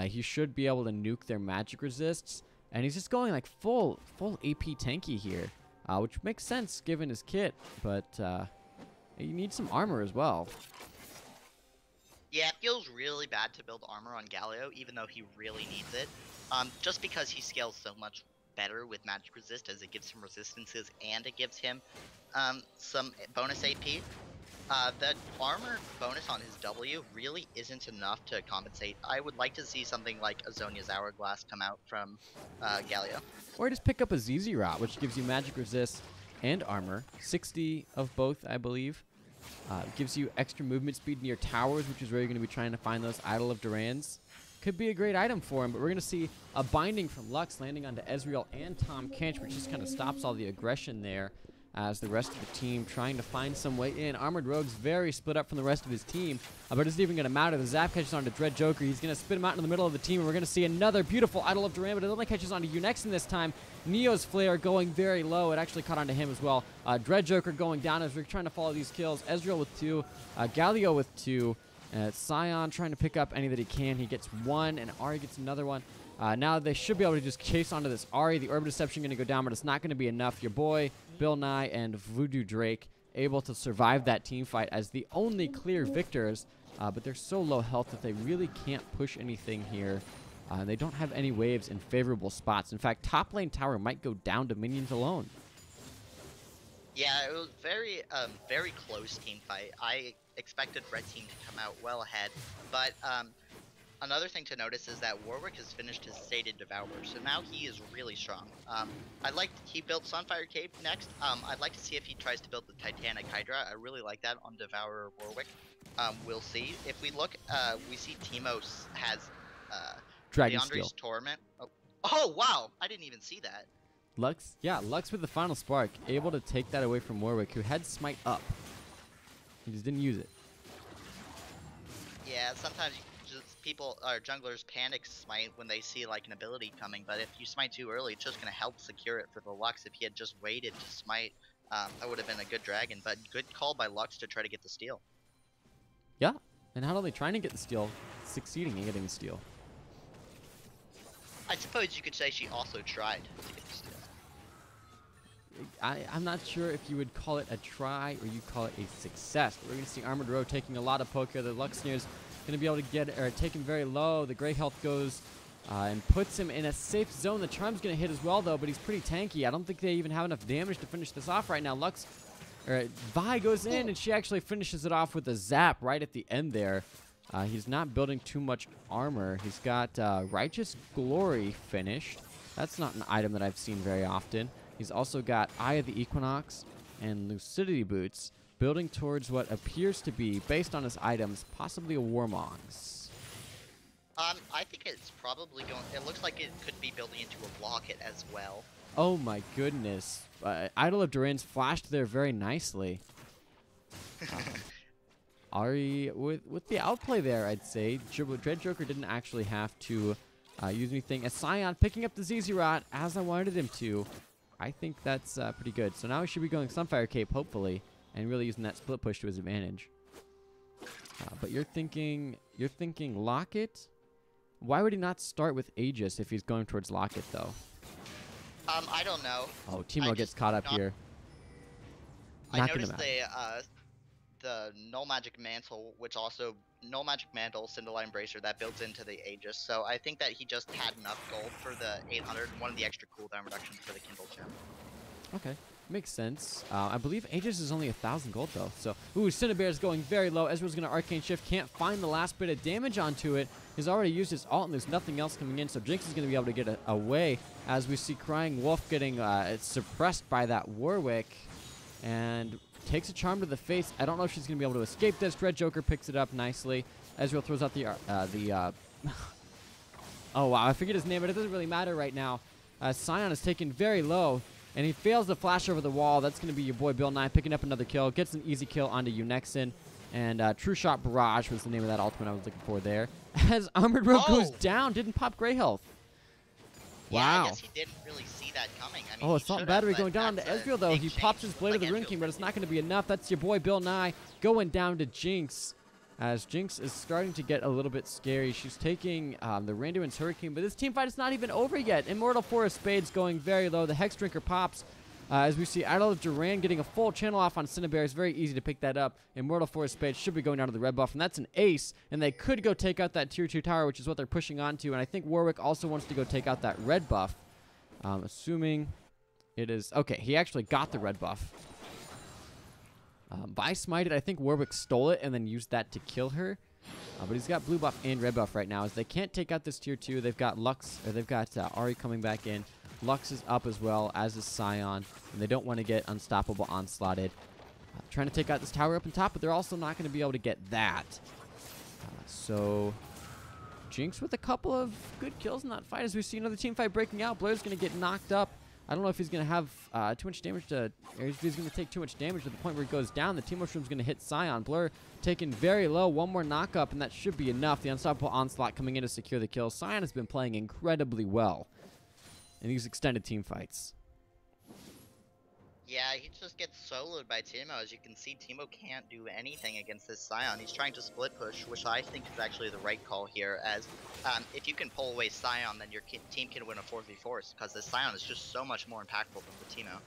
he should be able to nuke their magic resists. And he's just going like full AP tanky here, which makes sense given his kit, but you need some armor as well. Yeah, it feels really bad to build armor on Galio, even though he really needs it. Just because he scales so much better with magic resist, as it gives him resistances and it gives him some bonus AP. The armor bonus on his W really isn't enough to compensate. I would like to see something like Azonia's Hourglass come out from Galio. Or just pick up a ZZ Rot, which gives you magic resist and armor. 60 of both, I believe. Gives you extra movement speed near towers, which is where you're going to be trying to find those Idol of Durans. Could be a great item for him, but we're going to see a binding from Lux landing onto Ezreal and Tahm Kench, which just kind of stops all the aggression there as the rest of the team trying to find some way in. ArmoredRogue's very split up from the rest of his team, but it isn't even going to matter. The zap catches onto DreadJoker. He's going to spit him out in the middle of the team, and we're going to see another beautiful Idol of Duran, but it only catches onto Unixen this time. NeosFlare going very low. It actually caught onto him as well. DreadJoker going down as we're trying to follow these kills. Ezreal with 2, Galio with 2, Sion trying to pick up any that he can. He gets 1, and Ahri gets another one. Now they should be able to just chase onto this Ahri. The Orb Deception going to go down, but it's not going to be enough. Your boy, Billnye, and Voodoodrake able to survive that team fight as the only clear victors, but they're so low health that they really can't push anything here. They don't have any waves in favorable spots. In fact, top lane tower might go down to minions alone. Yeah, it was very close team fight. I expected red team to come out well ahead, but another thing to notice is that WarWick has finished his stated Devourer, so now he is really strong. He built Sunfire Cape next. I'd like to see if he tries to build the Titanic Hydra. I really like that on Devourer WarWick. We'll see. If we look, we see Teemo has Leandre's Torment. Oh wow, I didn't even see that. Lux, yeah, Lux with the final spark, able to take that away from WarWick, who had Smite up. He just didn't use it. Yeah, sometimes people or junglers panic smite when they see like an ability coming, but if you smite too early, it's just going to help secure it for the Lux. If he had just waited to smite, that would have been a good dragon, but good call by Lux to try to get the steal. Yeah, and not only trying to get the steal, succeeding in getting the steal. I suppose you could say she also tried to get the steal. I'm not sure if you would call it a try or you call it a success. But we're going to see ArmoredRogue taking a lot of poke here. The Luxneer's going to be able to get or take him very low. The gray health goes and puts him in a safe zone. The charm's going to hit as well, though, but he's pretty tanky. I don't think they even have enough damage to finish this off right now. Vi goes in, and she actually finishes it off with a zap right at the end there. He's not building too much armor. He's got Righteous Glory finished. That's not an item that I've seen very often. He's also got Eye of the Equinox and Lucidity Boots, building towards what appears to be, based on his items, possibly a Warmongs. I think it's probably going. It looks like it could be building into a Locket as well. Oh my goodness! Idol of Duran's flashed there very nicely. Ahri with the outplay there, I'd say. DreadJoker didn't actually have to use anything. As Sion picking up the ZZ Rot as I wanted him to. I think that's pretty good. So now he should be going Sunfire Cape, hopefully, and really using that split push to his advantage. But you're thinking Locket? Why would he not start with Aegis if he's going towards Locket, though? I don't know. Oh, Teemo gets caught up here. I noticed the Null Magic Mantle, which also Null Magic Mantle, Cinderline Bracer, that builds into the Aegis. So I think that he just had enough gold for the 800 and one of the extra cooldown reductions for the Kindle gem. Okay, makes sense. I believe Aegis is only 1,000 gold though. So, ooh, SinaBears going very low. Ezreal's gonna Arcane Shift, can't find the last bit of damage onto it. He's already used his ult and there's nothing else coming in. So Jinx is gonna be able to get away as we see Crying Wolf getting suppressed by that WarWick. And takes a charm to the face. I don't know if she's going to be able to escape this. DreadJoker picks it up nicely. Ezreal throws out the oh, wow. I forget his name, but it doesn't really matter right now. Sion is taken very low, and he fails to flash over the wall. That's going to be your boy Billnye picking up another kill. Gets an easy kill onto Unixen. And True Shot Barrage was the name of that ultimate I was looking for there. As ArmoredRogue goes down, didn't pop gray health. Yeah, wow. I guess he didn't really see that coming. I mean, Assault Battery going down to Ezreal, though. He pops his Blade of the Ruin King, but it's not going to be enough. That's your boy Billnye going down to Jinx, as Jinx is starting to get a little bit scary. She's taking the Randuin's Hurricane, but this team fight is not even over yet. Immortal FourOfSpades going very low. The Hex Drinker pops. As we see Idol of Duran getting a full channel off on SinaBears. Very easy to pick that up. Immortal FourOfSpades should be going down to the red buff, and that's an ace. And they could go take out that tier 2 tower, which is what they're pushing onto. And I think WarWick also wants to go take out that red buff. Assuming it is... Okay, he actually got the red buff. Vi smited. I think WarWick stole it and then used that to kill her. But he's got blue buff and red buff right now, as they can't take out this tier 2. They've got Lux, or they've got Ahri coming back in. Lux is up as well, as is Sion, and they don't want to get unstoppable onslaughted. Trying to take out this tower up on top, but they're also not going to be able to get that. So Jinx with a couple of good kills in that fight, as we see another team fight breaking out. Blur's going to get knocked up. I don't know if he's going to have too much damage to... Or if he's going to take too much damage to the point where he goes down. The Team Mushroom's going to hit Sion. Bluur taken very low. One more knock up, and that should be enough. The Unstoppable Onslaught coming in to secure the kill. Sion has been playing incredibly well in these extended team fights. Yeah, he just gets soloed by Teemo. As you can see, Teemo can't do anything against this Sion. He's trying to split push, which I think is actually the right call here, as if you can pull away Sion, then your team can win a 4v4, because this Sion is just so much more impactful than the Teemo.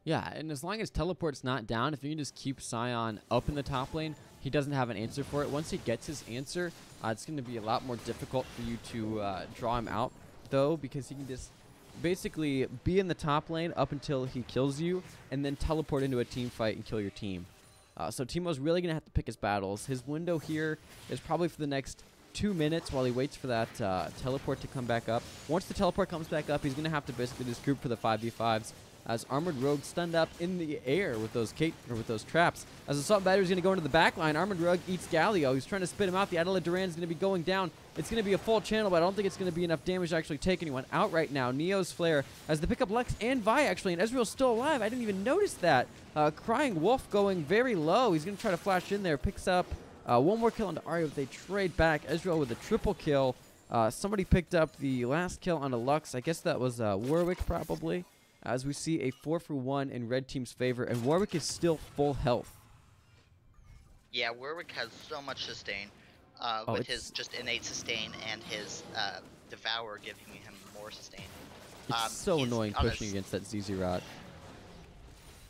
Yeah, and as long as teleport's not down, if you can just keep Sion up in the top lane, he doesn't have an answer for it. Once he gets his answer, it's going to be a lot more difficult for you to draw him out, though, because he can just basically be in the top lane up until he kills you, and then teleport into a team fight and kill your team. So Teemo's really going to have to pick his battles. His window here is probably for the next 2 minutes while he waits for that teleport to come back up. Once the teleport comes back up, he's going to have to basically just group for the 5v5s, as ArmoredRogue stunned up in the air with those traps. As Assault Battery's going to go into the back line, ArmoredRogue eats Galio. He's trying to spit him out. The Adela Duran's going to be going down. It's going to be a full channel, but I don't think it's going to be enough damage to actually take anyone out right now. NeosFlare has to pick up Lux and Vi, actually, and Ezreal's still alive. I didn't even notice that. Crying Wolf going very low. He's going to try to flash in there. Picks up one more kill onto Ahri, but they trade back. Ezreal with a triple kill. Somebody picked up the last kill onto Lux. I guess that was WarWick, probably. As we see a 4-for-1 in red team's favor, and WarWick is still full health. Yeah, WarWick has so much sustain, with his just innate sustain and his Devour giving him more sustain. It's so annoying pushing against that ZZ Rot.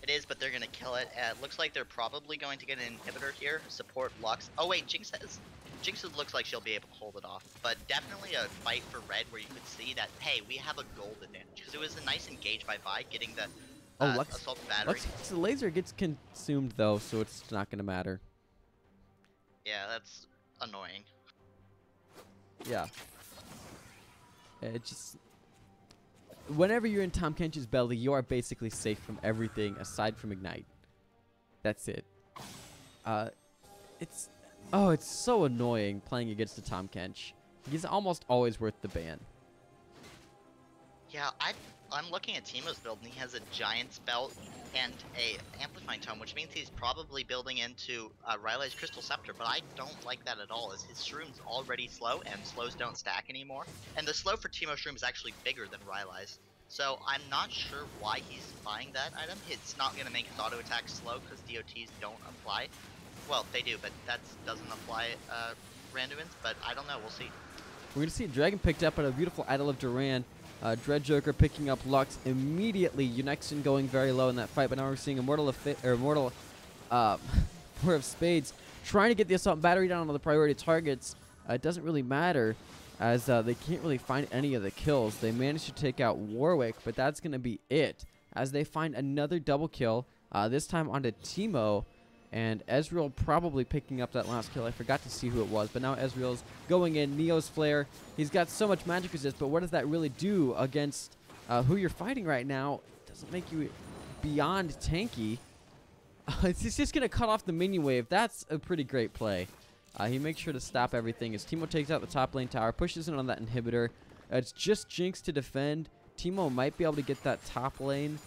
It is, but they're going to kill it. It looks like they're probably going to get an inhibitor here, support Lux. Oh wait, Jinx looks like she'll be able to hold it off, but definitely a fight for red where you could see that, hey, we have a gold advantage, because it was a nice engage by Vi getting the assault battery. The laser gets consumed though, so it's not going to matter. Yeah, that's annoying. Yeah. It just... Whenever you're in Tahm Kench's belly, you are basically safe from everything aside from Ignite. That's it. It's so annoying playing against a Tahm Kench. He's almost always worth the ban. Yeah, I'm looking at Teemo's build, and he has a Giant's Belt and a Amplifying Tome, which means he's probably building into Rylai's Crystal Scepter, but I don't like that at all, as his Shroom's already slow, and slows don't stack anymore. And the slow for Teemo Shroom is actually bigger than Rylai's, so I'm not sure why he's buying that item. It's not going to make his auto attack slow, because DOTs don't apply. Well, they do, but that doesn't apply Randuin's, but I don't know, we'll see. We're going to see a Dragon picked up on a beautiful Idol of Duran. DreadJoker picking up Lux immediately. Unixen going very low in that fight, but now we're seeing FourOfSpades trying to get the Assault Battery down on the priority targets. It doesn't really matter, as they can't really find any of the kills. They managed to take out WarWick, but that's going to be it, as they find another double kill, this time onto Teemo. And Ezreal probably picking up that last kill. I forgot to see who it was, but now Ezreal's going in. NeosFlare, he's got so much magic resist, but what does that really do against who you're fighting right now? It doesn't make you beyond tanky. It's just going to cut off the minion wave. That's a pretty great play. He makes sure to stop everything as Teemo takes out the top lane tower, pushes in on that inhibitor. It's just Jinx to defend. Teemo might be able to get that top lane.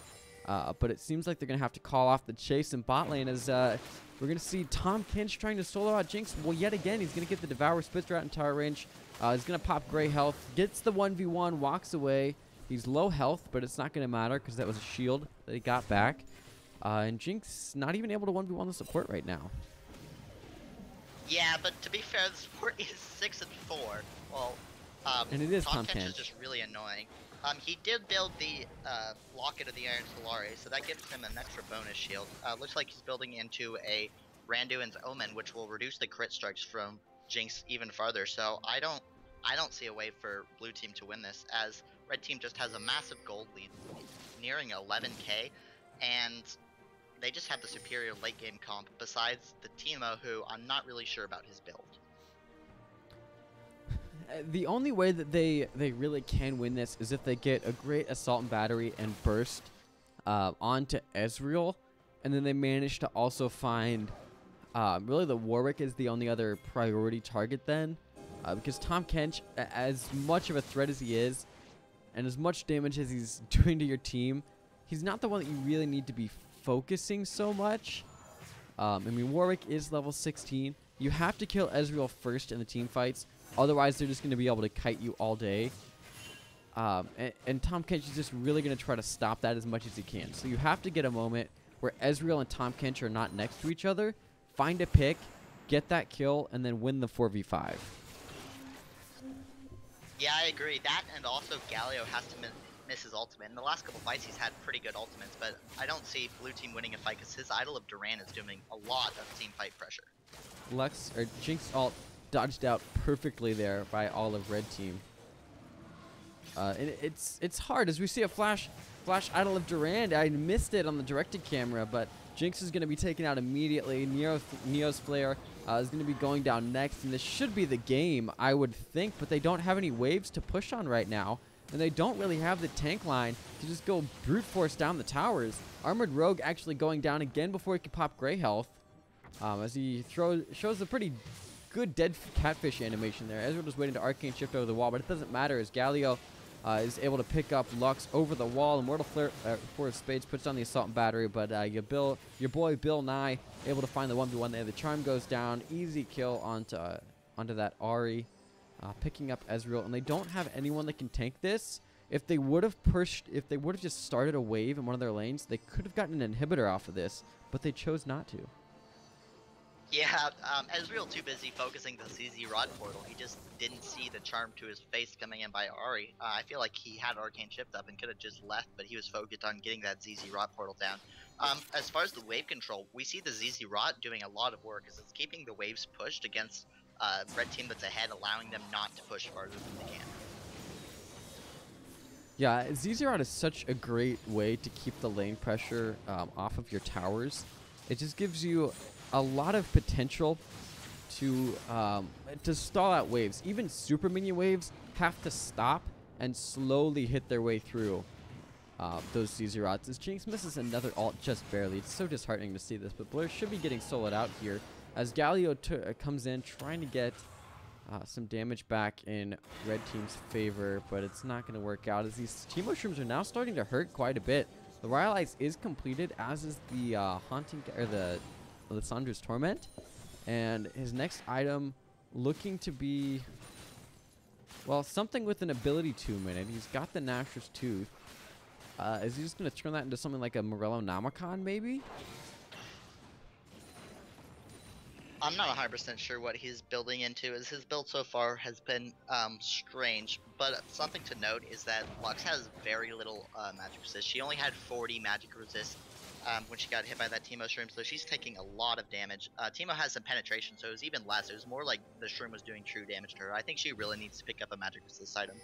But it seems like they're going to have to call off the chase in bot lane, as we're going to see Tahm Kench trying to solo out Jinx. Well, yet again, he's going to get the Devour, spits her out in tower range. He's going to pop gray health, gets the 1v1, walks away. He's low health, but it's not going to matter because that was a shield that he got back. And Jinx not even able to 1v1 the support right now. Yeah, but to be fair, the support is 6 and 4. Well, and it is Tahm Tahm Kench is just really annoying. He did build the Locket of the Iron Solari, so that gives him an extra bonus shield. Looks like he's building into a Randuin's Omen, which will reduce the crit strikes from Jinx even farther. So I don't see a way for blue team to win this, as Red team just has a massive gold lead, nearing 11k, and they just have the superior late game comp besides the Teemo, who I'm not really sure about his build. The only way that they really can win this is if they get a great assault and battery and burst onto Ezreal, and then they manage to also find really the WarWick is the only other priority target then, because Tahm Kench, as much of a threat as he is, and as much damage as he's doing to your team, he's not the one that you really need to be focusing so much. I mean, WarWick is level 16. You have to kill Ezreal first in the team fights. Otherwise, they're just going to be able to kite you all day. And Tahm Kench is just really going to try to stop that as much as he can. So you have to get a moment where Ezreal and Tahm Kench are not next to each other. Find a pick, get that kill, and then win the 4v5. Yeah, I agree. That, and also Galio has to miss his ultimate. In the last couple fights, he's had pretty good ultimates, but I don't see Blue Team winning a fight because his Idol of Duran is doing a lot of team fight pressure. Lux, or Jinx ult dodged out perfectly there by all of Red Team. And it's hard as we see a flash Idol of Durand. I missed it on the directed camera, but Jinx is going to be taken out immediately. NeosFlare is going to be going down next, and this should be the game, I would think, but they don't have any waves to push on right now, and they don't really have the tank line to just go brute force down the towers. ArmoredRogue actually going down again before he can pop gray health, as he shows a pretty good dead catfish animation there. Ezreal just waiting to arcane shift over the wall, but it doesn't matter as Galio is able to pick up Lux over the wall. Immortal FourOfSpades puts on the assault and battery, but your boy BillNye able to find the 1v1 there. The charm goes down, easy kill onto that Ahri, picking up Ezreal, and they don't have anyone that can tank this. If they would have just started a wave in one of their lanes, they could have gotten an inhibitor off of this, but they chose not to. Yeah, Ezreal too busy focusing the ZZ Rod portal. He just didn't see the charm to his face coming in by Ahri. I feel like he had Arcane Shift up and could have just left, but he was focused on getting that ZZ Rod portal down. As far as the wave control, we see the ZZ Rod doing a lot of work as it's keeping the waves pushed against Red Team that's ahead, allowing them not to push farther than they can. Yeah, ZZ Rod is such a great way to keep the lane pressure off of your towers. It just gives you a lot of potential to stall out waves. Even super minion waves have to stop and slowly hit their way through those ZZ Rods. As Jinx misses another ult just barely. It's so disheartening to see this, but Bluur should be getting soloed out here as Galio comes in trying to get some damage back in Red Team's favor, but it's not going to work out as these Teemo shrooms are now starting to hurt quite a bit. The Royal Ice is completed, as is the the Lissandra's Torment, and his next item looking to be, well, something with an ability 2 minute. He's got the Nashor's Tooth. Is he just going to turn that into something like a Morello Namicon, maybe? I'm not 100% sure what he's building into, as his build so far has been strange, but something to note is that Lux has very little magic resist. She only had 40 magic resist when she got hit by that Teemo shroom, so she's taking a lot of damage. Teemo has some penetration, so it was even less. It was more like the shroom was doing true damage to her. I think she really needs to pick up a magic resist item.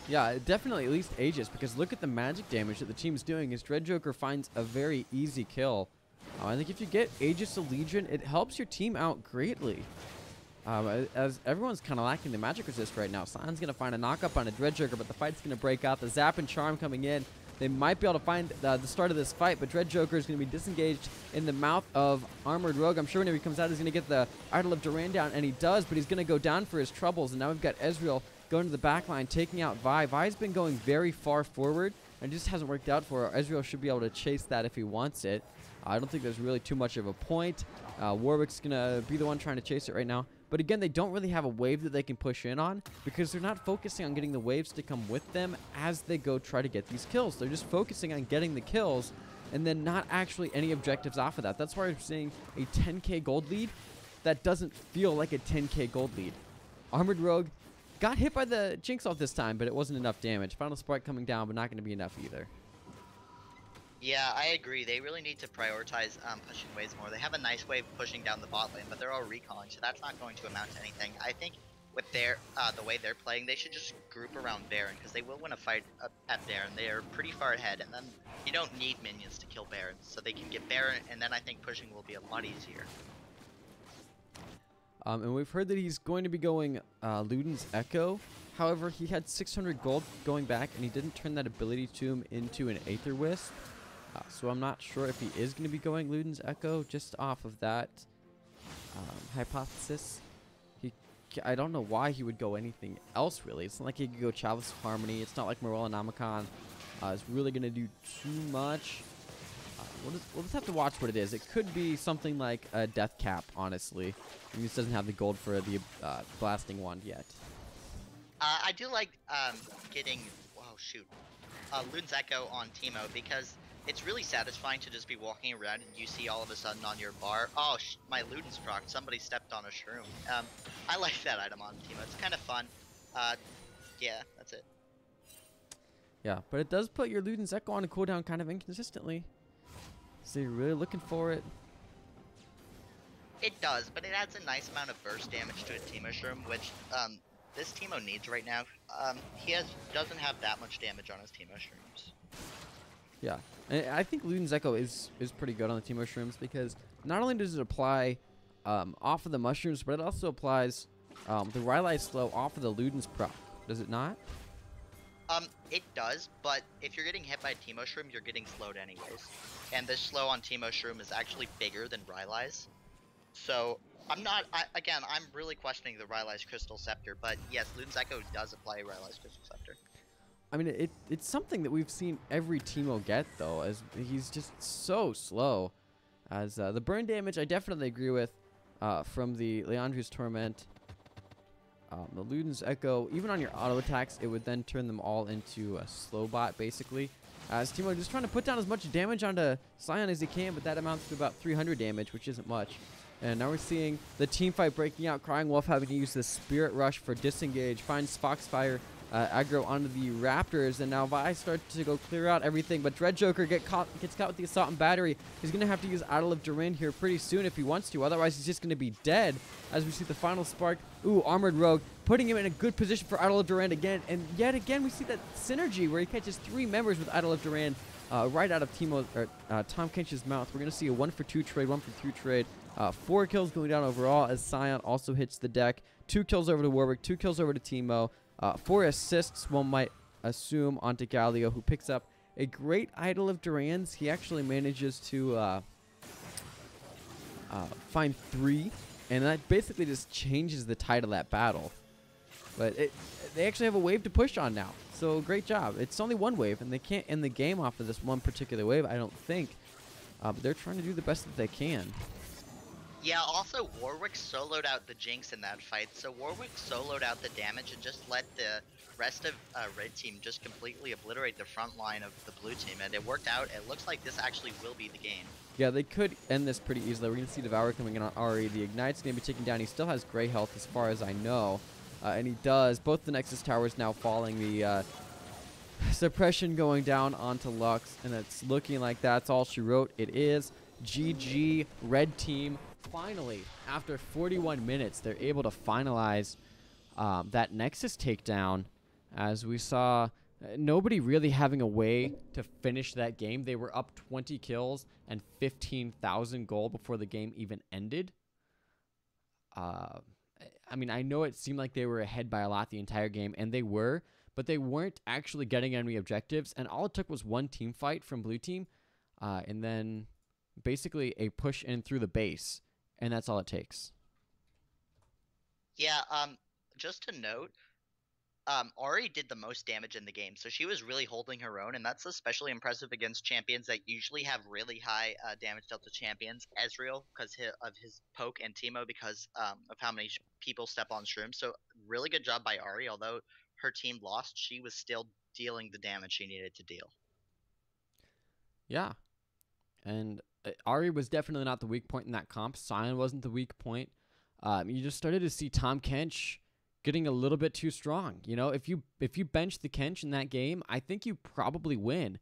Yeah, definitely at least Aegis, because look at the magic damage that the team's doing as DreadJoker finds a very easy kill. I think if you get Aegis of Legion, it helps your team out greatly. As everyone's kind of lacking the magic resist right now. Sion's going to find a knock-up on a DreadJoker, but the fight's going to break out. The Zap and Charm coming in. They might be able to find the start of this fight, but DreadJoker is going to be disengaged in the mouth of ArmoredRogue. I'm sure whenever he comes out, he's going to get the Idol of Duran down, and he does, but he's going to go down for his troubles. And now we've got Ezreal going to the back line, taking out Vi. Vi's been going very far forward, and it just hasn't worked out for her. Ezreal should be able to chase that if he wants it. I don't think there's really too much of a point. WarWick's going to be the one trying to chase it right now. But again, they don't really have a wave that they can push in on because they're not focusing on getting the waves to come with them as they go try to get these kills. They're just focusing on getting the kills and then not actually any objectives off of that. That's why we're seeing a 10k gold lead that doesn't feel like a 10k gold lead. ArmoredRogue got hit by the Jinx ult this time, but it wasn't enough damage. Final Spark coming down, but not going to be enough either. Yeah, I agree. They really need to prioritize pushing waves more. They have a nice wave pushing down the bot lane, but they're all recalling, so that's not going to amount to anything. I think with their the way they're playing, they should just group around Baron, because they will win a fight at Baron. They are pretty far ahead, and then you don't need minions to kill Baron, so they can get Baron, and then I think pushing will be a lot easier. And we've heard that he's going to be going Luden's Echo. However, he had 600 gold going back, and he didn't turn that ability to him into an Aether Wisp. So I'm not sure if he is going to be going Luden's Echo just off of that hypothesis. I don't know why he would go anything else, really. It's not like he could go Chalice of Harmony. It's not like Morellonomicon is really going to do too much. We'll just have to watch what it is. It could be something like a Death Cap, honestly. He just doesn't have the gold for the Blasting Wand yet. I do like getting, Luden's Echo on Teemo, because it's really satisfying to just be walking around and you see all of a sudden on your bar, oh, my Luden's proc, somebody stepped on a shroom. I like that item on Teemo. It's kind of fun. Yeah, that's it. Yeah, but it does put your Luden's Echo on a cooldown kind of inconsistently. So you're really looking for it. It does, but it adds a nice amount of burst damage to a Teemo shroom, which this Teemo needs right now. He doesn't have that much damage on his Teemo shrooms. Yeah, and I think Luden's Echo is pretty good on the Teemo shrooms, because not only does it apply off of the mushrooms, but it also applies the Rylai slow off of the Luden's proc. Does it not? It does, but if you're getting hit by a Teemo shroom, you're getting slowed anyways. And this slow on Teemo shroom is actually bigger than Rylai's. So, I'm really questioning the Rylai's Crystal Scepter, but yes, Luden's Echo does apply Rylai's Crystal Scepter. I mean, it's something that we've seen every Teemo get, though, as he's just so slow. As the burn damage, I definitely agree with from the Leandri's Torment. The Luden's Echo, even on your auto attacks, it would then turn them all into a slow bot, basically. As Teemo just trying to put down as much damage onto Sion as he can, but that amounts to about 300 damage, which isn't much. And now we're seeing the team fight breaking out. Crying Wolf having to use the Spirit Rush for disengage, finds Foxfire aggro onto the Raptors, and now Vi starts to go clear out everything, but DreadJoker gets caught with the Assault and Battery. He's going to have to use Idol of Duran here pretty soon if he wants to, otherwise he's just going to be dead as we see the final spark. Ooh, ArmoredRogue putting him in a good position for Idol of Duran again, and yet again we see that synergy where he catches 3 members with Idol of Duran right out of Tahm Kench's mouth. We're going to see a 1-for-2 trade, 1-for-2 trade. 4 kills going down overall as Sion also hits the deck. 2 kills over to WarWick, 2 kills over to Teemo. 4 assists, one might assume, onto Galio, who picks up a great Idol of Duran's. He actually manages to find 3, and that basically just changes the tide of that battle. But they actually have a wave to push on now, so great job. It's only 1 wave, and they can't end the game off of this one particular wave, I don't think. But they're trying to do the best that they can. Yeah, also WarWick soloed out the Jinx in that fight, so WarWick soloed out the damage and just let the rest of Red Team just completely obliterate the front line of the Blue Team, and it worked out. It looks like this actually will be the game. Yeah, they could end this pretty easily. We're going to see Devour coming in on Ahri. The Ignite's going to be taken down. He still has gray health as far as I know, and he does. Both the Nexus Towers now falling. The suppression going down onto Lux, and it's looking like that's all she wrote. It is. GG, Red Team. Finally, after 41 minutes, they're able to finalize that Nexus takedown, as we saw nobody really having a way to finish that game. They were up 20 kills and 15,000 gold before the game even ended. I mean, I know it seemed like they were ahead by a lot the entire game, and they were, but they weren't actually getting any objectives, and all it took was 1 team fight from Blue Team, and then basically a push in through the base. And that's all it takes. Yeah, just to note, Ahri did the most damage in the game, so she was really holding her own, and that's especially impressive against champions that usually have really high damage dealt to champions. Ezreal, because of his poke, and Teemo, because of how many people step on shrooms. So really good job by Ahri. Although her team lost, she was still dealing the damage she needed to deal. Yeah, and Ahri was definitely not the weak point in that comp. Sion wasn't the weak point. You just started to see Tahm Kench getting a little bit too strong. You know, if you bench the Kench in that game, I think you probably win,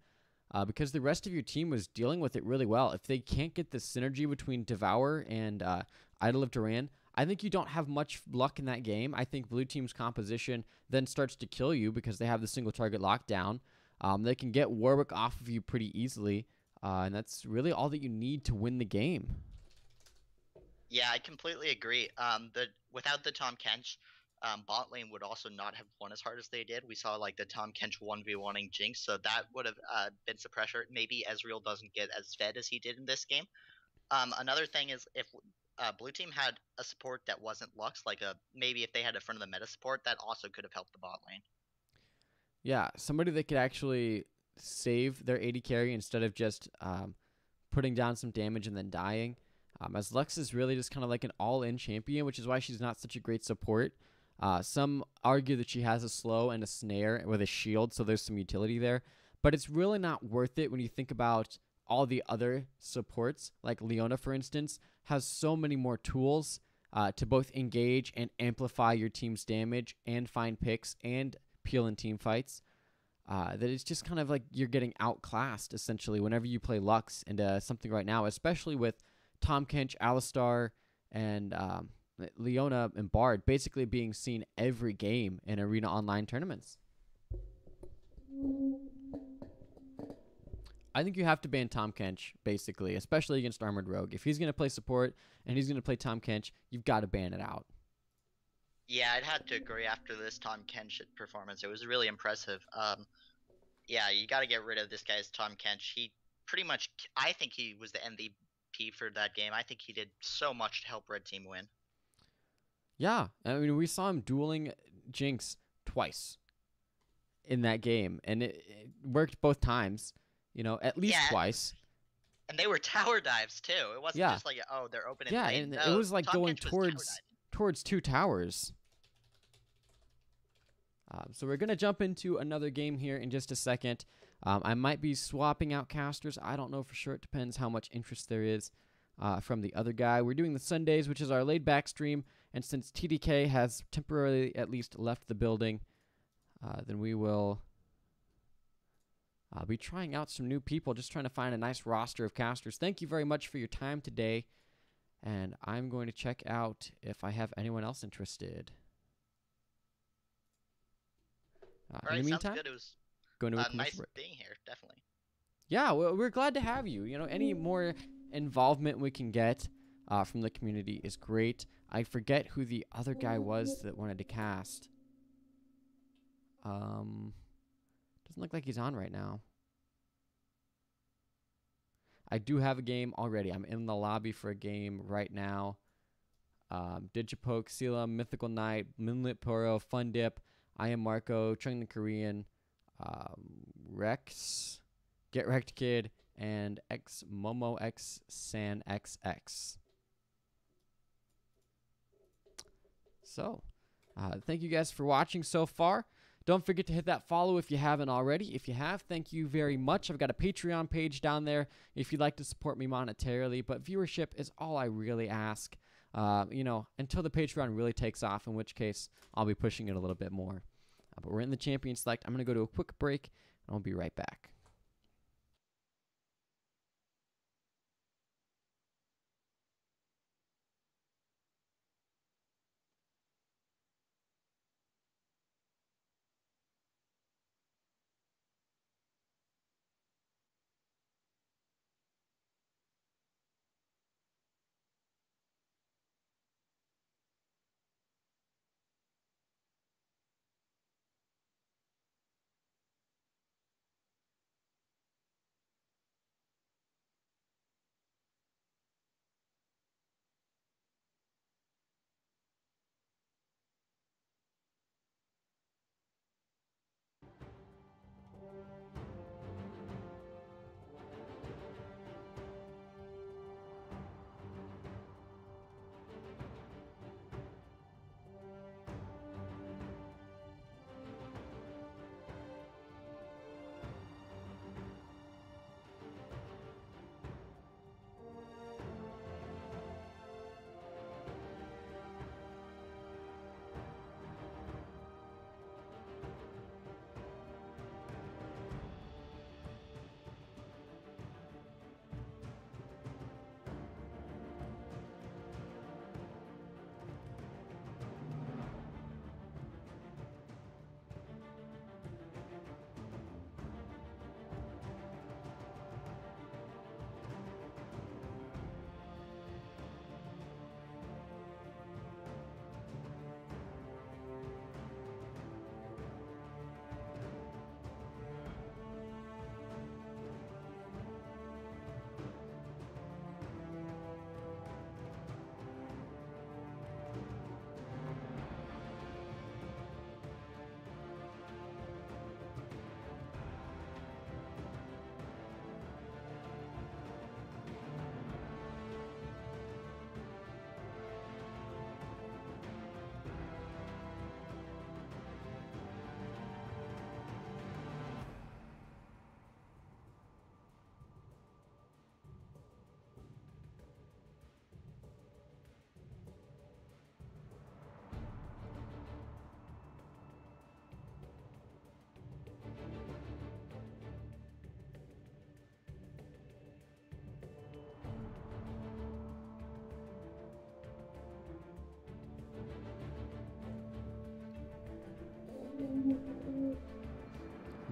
because the rest of your team was dealing with it really well. If they can't get the synergy between Devour and Idol of Duran, I think you don't have much luck in that game. I think blue team's composition then starts to kill you because they have the single target lockdown. They can get WarWick off of you pretty easily, and that's really all that you need to win the game. Yeah, I completely agree. Without the Tahm Kench, bot lane would also not have won as hard as they did. We saw like the Tahm Kench 1v1ing Jinx, so that would have been some pressure. Maybe Ezreal doesn't get as fed as he did in this game. Another thing is if blue team had a support that wasn't Lux, like maybe if they had a front of the meta support, that also could have helped the bot lane. Yeah, somebody that could actually save their AD carry instead of just putting down some damage and then dying. As Lux is really just kind of like an all-in champion, which is why she's not such a great support. Some argue that she has a slow and a snare with a shield, so there's some utility there. But it's really not worth it when you think about all the other supports. Like Leona, for instance, has so many more tools to both engage and amplify your team's damage and find picks and peel in team fights. That it's just kind of like you're getting outclassed, essentially, whenever you play Lux into something right now, especially with Tahm Kench, Alistar, and Leona and Bard basically being seen every game in ArenaOnline tournaments. I think you have to ban Tahm Kench, basically, especially against ArmoredRogue. If he's going to play support and he's going to play Tahm Kench, you've got to ban it out. Yeah, I'd have to agree after this Tahm Kench performance. It was really impressive. Yeah, you got to get rid of this guy's Tahm Kench. He pretty much, I think he was the MVP for that game. I think he did so much to help Red Team win. Yeah, I mean, we saw him dueling Jinx twice in that game, and it worked both times, at least twice. And they were tower dives too. It wasn't just like, oh, they're open in lane. And no, it was like Tahm going Kench towards two towers. So we're going to jump into another game here in just a second. I might be swapping out casters. I don't know for sure. It depends how much interest there is from the other guy. We're doing the Sundays, which is our laid-back stream. And since TDK has temporarily at least left the building, then we will be trying out some new people, just trying to find a nice roster of casters. Thank you very much for your time today. And I'm going to check out if I have anyone else interested. All right, in the meantime, sounds good. It was going to a nice break. being here, definitely. Yeah, we're glad to have you. Any more involvement we can get from the community is great. I forget who the other guy was that wanted to cast. Doesn't look like he's on right now. I do have a game already. I'm in the lobby for a game right now. Digipoke, Sela, Mythical Knight, Moonlit Poro, Fun Dip, I Am Marco, Chung the Korean, Rex, Get Wrecked Kid, and X Momo X San XX. So, thank you guys for watching so far. Don't forget to hit that follow if you haven't already. If you have, thank you very much. I've got a Patreon page down there if you'd like to support me monetarily, but viewership is all I really ask. Until the Patreon really takes off, in which case I'll be pushing it a little bit more. But we're in the Champion Select. I'm going to go to a quick break, and I'll be right back.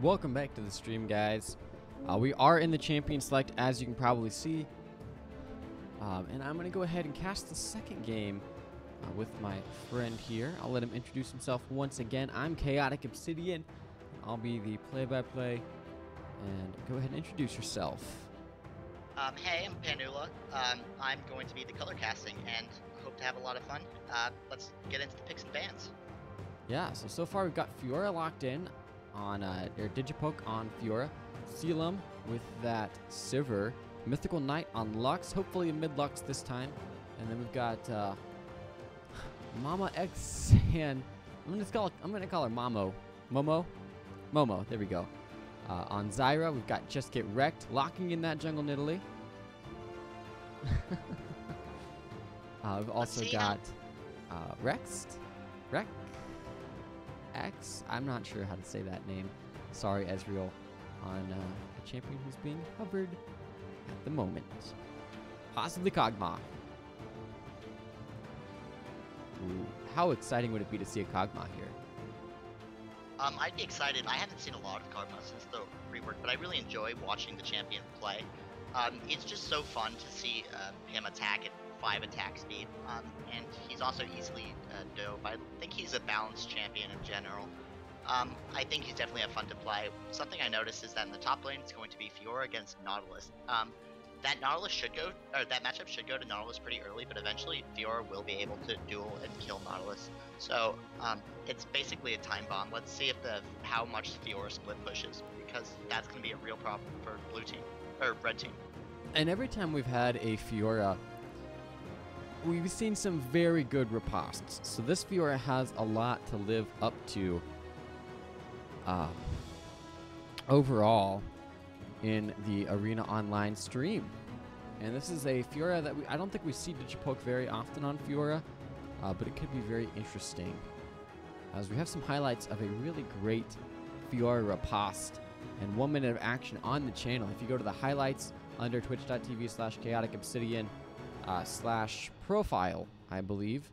welcome back to the stream, guys. We are in the champion select, as you can probably see. And I'm going to go ahead and cast the second game with my friend here. I'll let him introduce himself once again. I'm ChaoticObsidian. I'll be the play-by-play. And go ahead and introduce yourself. Hey, I'm Pannula. I'm going to be the color casting and hope to have a lot of fun. Let's get into the picks and bans. Yeah, so far we've got Fiora locked in on their Digipoke on Fiora, Sealum with that Sivir, Mythical Knight on Lux, hopefully a mid-Lux this time, and then we've got Mama X and I'm gonna call her Momo, there we go. On Zyra, we've got Just Get Wrecked, locking in that jungle Nidalee. We've also got X, I'm not sure how to say that name. Sorry, Ezreal, on a champion who's being hovered at the moment. Possibly Kog'Maw. Ooh, how exciting would it be to see a Kog'Maw here? I'd be excited. I haven't seen a lot of Kog'Maw since the rework, but I really enjoy watching the champion play. It's just so fun to see him attack at 5 attack speed, and he's also easily dove. I think he's a balanced champion in general. I think he's definitely fun to play. Something I noticed is that in the top lane, it's going to be Fiora against Nautilus. That matchup should go to Nautilus pretty early, but eventually Fiora will be able to duel and kill Nautilus. So it's basically a time bomb. Let's see if how much Fiora split pushes, because that's going to be a real problem for blue team or red team. And every time we've had a Fiora, we've seen some very good ripostes. So this Fiora has a lot to live up to overall in the ArenaOnline stream. And this is a Fiora that I don't think we see Digipoke very often on Fiora, but it could be very interesting, as we have some highlights of a really great Fiora riposte and 1 minute of action on the channel. If you go to the highlights under twitch.tv/ChaoticObsidian /profile, I believe,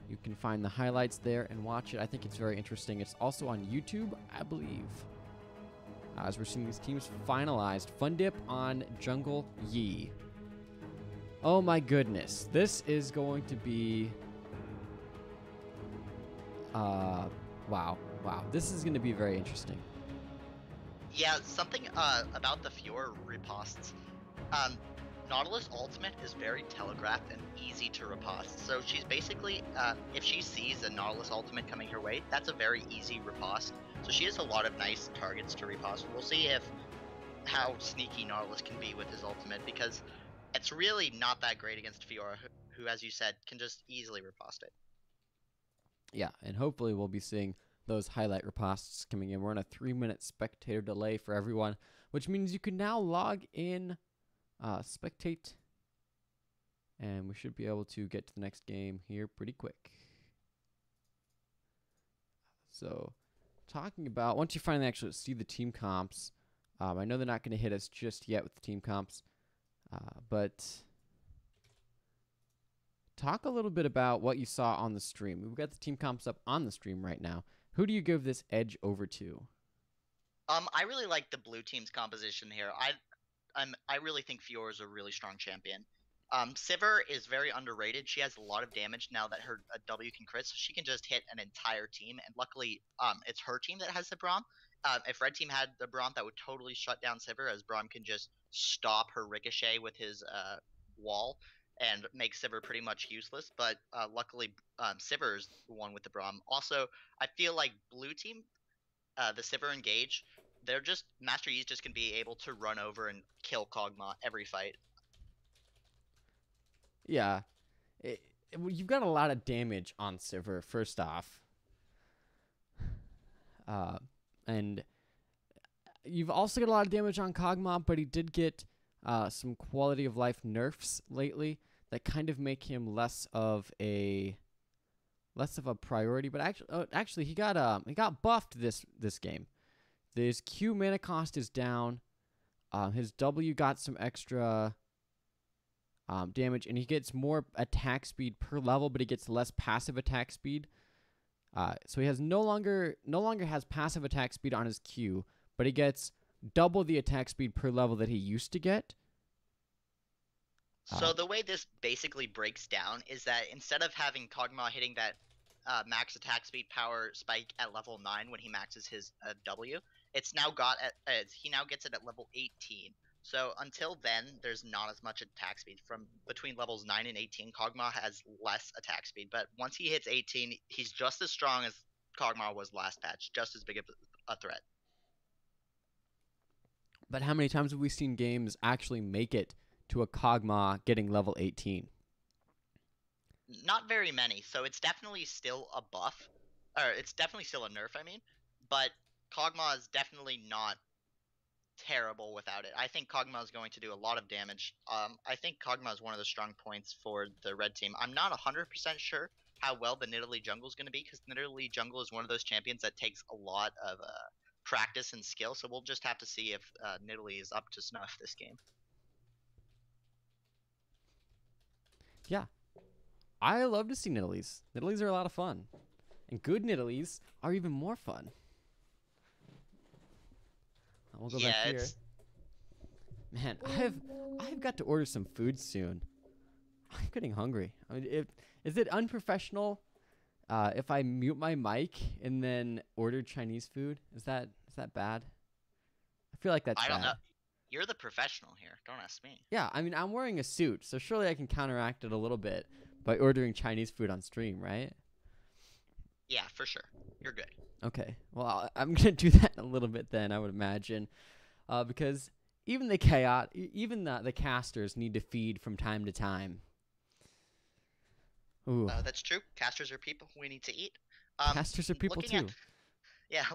you can find the highlights there and watch it. I think it's very interesting. It's also on YouTube, I believe. As we're seeing these teams finalized. Fun Dip on Jungle Yi. Oh my goodness. This is going to be... Wow. This is going to be very interesting. Yeah, something about the Fiora ripostes. Nautilus ultimate is very telegraphed and easy to riposte. So she's basically, if she sees a Nautilus ultimate coming her way, that's a very easy riposte. So she has a lot of nice targets to riposte. We'll see how sneaky Nautilus can be with his ultimate, because it's really not that great against Fiora, who, as you said, can just easily riposte it. Yeah, and hopefully we'll be seeing those highlight ripostes coming in. We're on a 3-minute spectator delay for everyone, which means you can now log in, spectate, and we should be able to get to the next game here pretty quick. So, talking about, once you finally actually see the team comps, I know they're not going to hit us just yet with the team comps, but talk a little bit about what you saw on the stream. We've got the team comps up on the stream right now. Who do you give this edge over to? I really like the blue team's composition here. I really think Fiora is a really strong champion. Sivir is very underrated. She has a lot of damage now that her W can crit, so she can just hit an entire team. And luckily, it's her team that has the Braum. If red team had the Braum, that would totally shut down Sivir, as Braum can just stop her ricochet with his wall and make Sivir pretty much useless. But luckily, Sivir is the one with the Braum. Also, I feel like blue team, the Sivir engage, Master Yi's just gonna be able to run over and kill Kog'Maw every fight. Yeah, you've got a lot of damage on Sivir, first off. And you've also got a lot of damage on Kog'Maw, but he did get some quality of life nerfs lately that kind of make him less of a priority. But actually, he got buffed this game. His Q mana cost is down. His W got some extra damage, and he gets more attack speed per level, but he gets less passive attack speed. So he has no longer has passive attack speed on his Q, but he gets double the attack speed per level that he used to get. So the way this basically breaks down is that instead of having Kog'Maw hitting that max attack speed power spike at level 9 when he maxes his W, it's now got at he now gets it at level 18. So until then, there's not as much attack speed. From between levels 9 and 18, Kog'Maw has less attack speed. But once he hits 18, he's just as strong as Kog'Maw was last patch, just as big of a threat. But how many times have we seen games actually make it to a Kog'Maw getting level 18? Not very many, so it's definitely still a buff, or it's definitely still a nerf, I mean, but Kog'Maw is definitely not terrible without it. I think Kog'Maw is going to do a lot of damage. I think Kog'Maw is one of the strong points for the red team. I'm not 100% sure how well the Nidalee jungle is going to be, because Nidalee jungle is one of those champions that takes a lot of practice and skill, so we'll just have to see if Nidalee is up to snuff this game. Yeah. I love to see Nidalees. Nidalees are a lot of fun. And good Nidalees are even more fun. We'll go back here. Man, I've got to order some food soon. I'm getting hungry. I mean, is it unprofessional if I mute my mic and then order Chinese food? Is that bad? I feel like that's bad. I don't know. You're the professional here. Don't ask me. Yeah, I mean, I'm wearing a suit, so surely I can counteract it a little bit by ordering Chinese food on stream, right? Yeah, for sure. You're good. Okay. Well, I'm going to do that in a little bit then, I would imagine. Because even the the casters need to feed from time to time. Ooh. That's true. Casters are people. We need to eat. Casters are people too.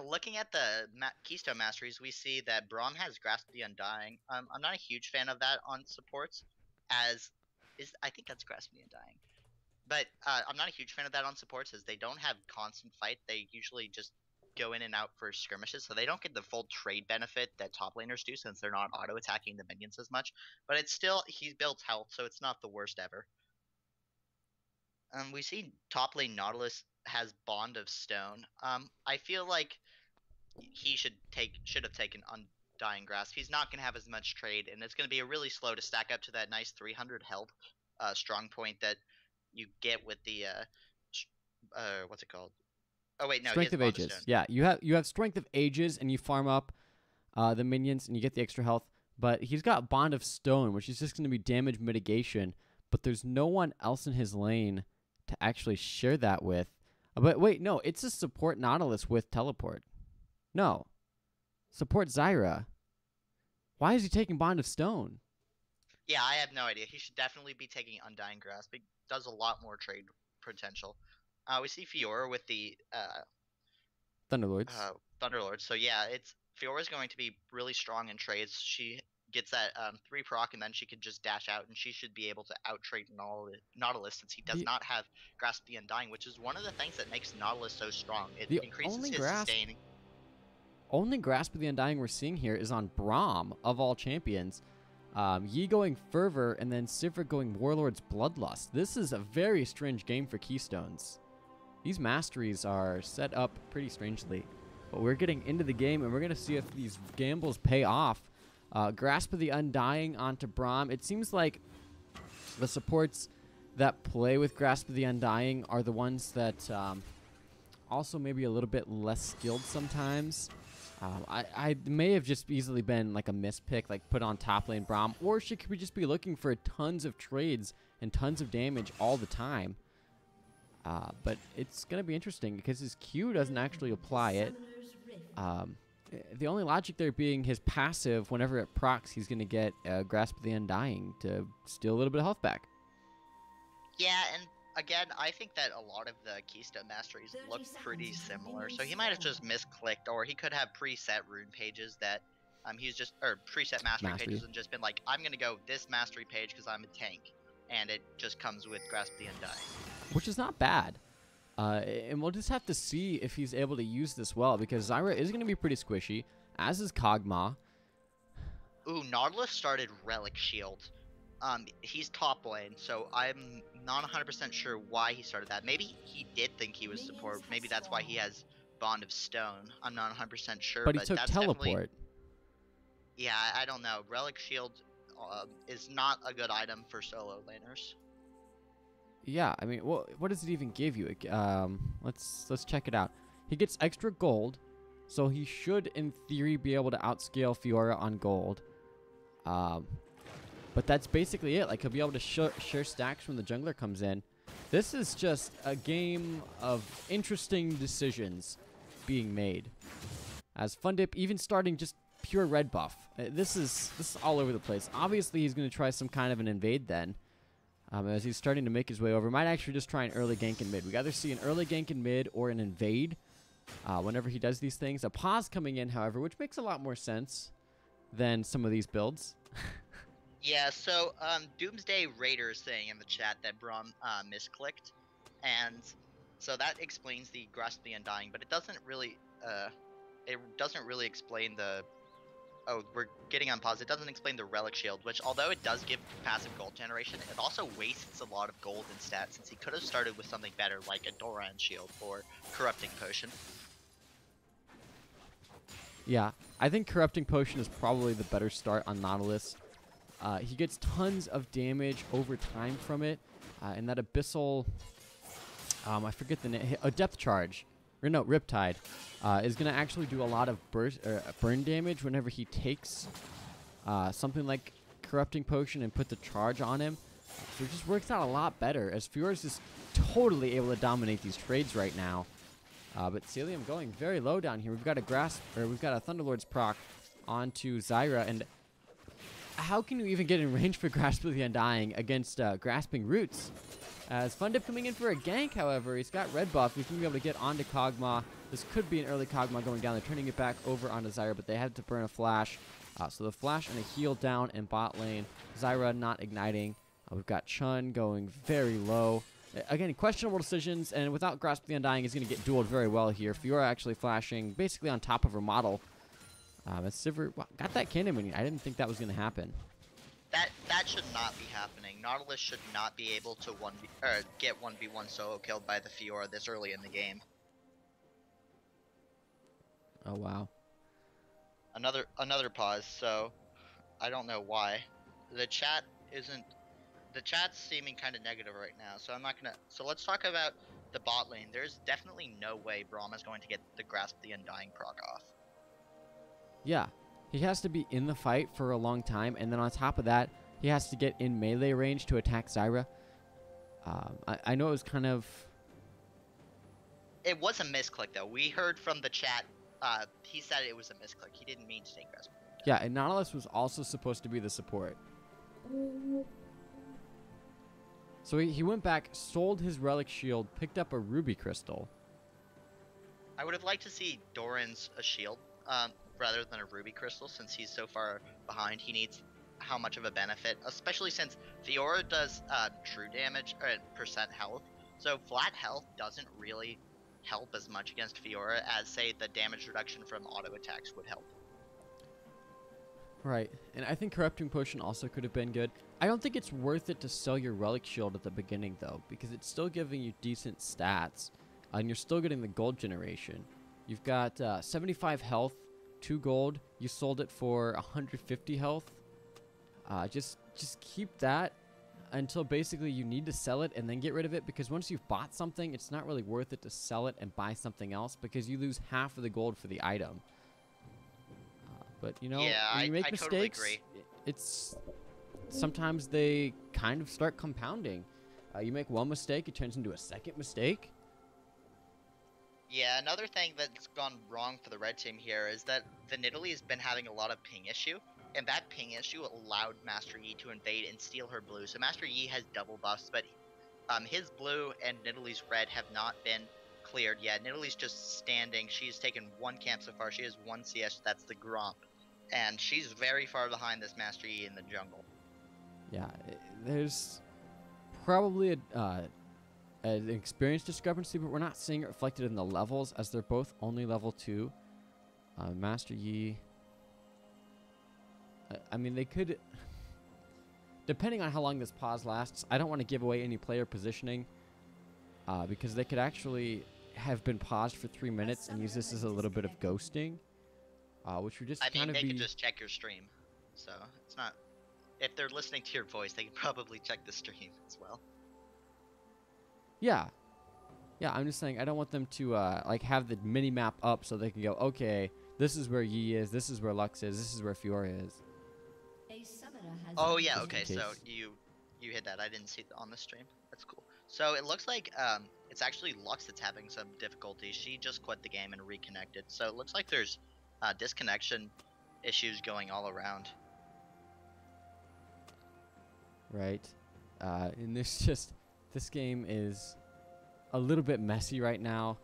Looking at the Keystone Masteries, we see that Braum has Grasp the Undying. I'm not a huge fan of that on supports, I think that's Grasp the Undying. But I'm not a huge fan of that on supports, as they don't have constant fight. They usually just go in and out for skirmishes, so they don't get the full trade benefit that top laners do, since they're not auto-attacking the minions as much. But it's still, he builds health, so it's not the worst ever. We see top lane Nautilus has Bond of Stone. I feel like he should have taken Undying Grasp. He's not going to have as much trade, and it's going to be really slow to stack up to that nice 300 health strong point that you get with the what's it called? Oh wait, no, Strength of Ages. Yeah, you have Strength of Ages, and you farm up the minions, and you get the extra health. But he's got Bond of Stone, which is just going to be damage mitigation. But there's no one else in his lane to actually share that with. But wait, no, it's a support Nautilus with teleport. No, support Zyra. Why is he taking Bond of Stone? Yeah, I have no idea. He should definitely be taking Undying Grasp. It does a lot more trade potential. We see Fiora with the Thunderlords. Thunderlords. So yeah, Fiora's going to be really strong in trades. She gets that 3 proc, and then she can just dash out, and she should be able to out-trade Nautilus, since he does not have Grasp the Undying, which is one of the things that makes Nautilus so strong. It increases his sustaining. Only Grasp of the Undying we're seeing here is on Braum, of all champions. Yi going Fervor, and then Sivir going Warlord's Bloodlust. This is a very strange game for Keystones. These masteries are set up pretty strangely. But we're getting into the game, and we're going to see if these gambles pay off. Grasp of the Undying onto Braum. It seems like the supports that play with Grasp of the Undying are the ones that also maybe a little bit less skilled sometimes. I may have just easily been like a mispick, like put on top lane Braum, or she could just be looking for tons of trades and tons of damage all the time. But it's going to be interesting because his Q doesn't actually apply it. The only logic there being his passive, whenever it procs, he's going to get Grasp of the Undying to steal a little bit of health back. Yeah, and again, I think that a lot of the Keystone Masteries look pretty similar, so he might have just misclicked, or he could have preset rune pages that he's just, or preset mastery pages and just been like, I'm going to go this mastery page because I'm a tank, and it just comes with Grasp the Undying. Which is not bad. And we'll just have to see if he's able to use this well, because Zyra is going to be pretty squishy, as is Kog'Maw. Ooh, Nautilus started Relic Shield. He's top lane, so I'm not 100% sure why he started that. Maybe he did think he was support. Maybe that's why he has Bond of Stone. I'm not 100% sure. But he took teleport. Yeah, I don't know. Relic Shield is not a good item for solo laners. Yeah, I mean, what does it even give you? Let's check it out. He gets extra gold, so he should, in theory, be able to outscale Fiora on gold. But that's basically it. Like, he'll be able to share stacks when the jungler comes in. This is just a game of interesting decisions being made. As Fundip even starting just pure red buff. This is all over the place. Obviously, he's going to try some kind of an invade then. As he's starting to make his way over. Might actually just try an early gank in mid. We either see an early gank in mid or an invade whenever he does these things. A pause coming in, however, which makes a lot more sense than some of these builds. Yeah, so Doomsday Raider is saying in the chat that Braum misclicked, and so that explains the Grasp the Undying, but it doesn't really explain the. Oh, we're getting on pause. It doesn't explain the Relic Shield, which although it does give passive gold generation, it also wastes a lot of gold in stats since he could have started with something better like a Doran Shield or Corrupting Potion. Yeah, I think Corrupting Potion is probably the better start on Nautilus. He gets tons of damage over time from it, and that Abyssal, I forget the name, a Depth Charge. Or no, Riptide, is going to actually do a lot of burn damage whenever he takes something like Corrupting Potion and put the charge on him. So it just works out a lot better, as Fiora's just totally able to dominate these trades right now. But Celium going very low down here. We've got a Thunderlord's proc onto Zyra, and how can you even get in range for Grasp of the Undying against Grasping Roots? As Fundip coming in for a gank, however, he's got red buff. He's going to be able to get onto Kog'Maw. This could be an early Kog'Maw going down. They're turning it back over onto Zyra, but they had to burn a flash. So the flash and a heal down in bot lane. Zyra not igniting. We've got Chun going very low. Again, questionable decisions, and without Grasp of the Undying, he's going to get dueled very well here. Fiora actually flashing basically on top of her model. As Sivir got that cannon minion. I didn't think that was going to happen. That should not be happening. Nautilus should not be able to get 1v1 solo killed by the Fiora this early in the game. Oh wow. Another pause. So I don't know why. The chat's seeming kind of negative right now. So I'm not gonna. So let's talk about the bot lane. There's definitely no way Braum is going to get the Grasp the Undying proc off. Yeah. He has to be in the fight for a long time, and then on top of that, he has to get in melee range to attack Zyra. I know it was kind of... It was a misclick, though. We heard from the chat, he said it was a misclick. He didn't mean to take Grasp. Yeah, and Nautilus was also supposed to be the support. So he went back, sold his Relic Shield, picked up a Ruby Crystal. I would have liked to see Doran's a shield. Rather than a Ruby Crystal, since he's so far behind. He needs how much of a benefit, especially since Fiora does true damage or percent health, so flat health doesn't really help as much against Fiora as, say, the damage reduction from auto attacks would help. Right, and I think Corrupting Potion also could have been good. I don't think it's worth it to sell your Relic Shield at the beginning, though, because it's still giving you decent stats, and you're still getting the gold generation. You've got 75 health, 2 gold. You sold it for 150 health. Just keep that until basically you need to sell it and then get rid of it, because once you've bought something, it's not really worth it to sell it and buy something else, because you lose half of the gold for the item. But you know, yeah, when you make mistakes, totally agree. It's sometimes they kind of start compounding. You make one mistake, it turns into a second mistake. Yeah, another thing that's gone wrong for the red team here is that the Nidalee has been having a lot of ping issue, and that ping issue allowed Master Yi to invade and steal her blue. So Master Yi has double buffs, but his blue and Nidalee's red have not been cleared yet. Nidalee's just standing. She's taken 1 camp so far. She has 1 CS, that's the Gromp. And she's very far behind this Master Yi in the jungle. Yeah, there's probably an experience discrepancy, but we're not seeing it reflected in the levels, as they're both only level 2. Master Yi, I mean, they could, depending on how long this pause lasts, I don't want to give away any player positioning, because they could actually have been paused for 3 minutes and use this as a little bit of ghosting. which would just I kind mean, of they be. could just check your stream, so it's not. If they're listening to your voice, they can probably check the stream as well. Yeah. Yeah, I'm just saying I don't want them to like have the mini map up so they can go, okay, this is where Yi is, this is where Lux is, this is where Fiora is. Oh yeah, Just in okay. So case. you hit that. I didn't see it on the stream. That's cool. So it looks like it's actually Lux that's having some difficulty. She just quit the game and reconnected. So it looks like there's disconnection issues going all around. Right. And there's just this game is a little bit messy right now.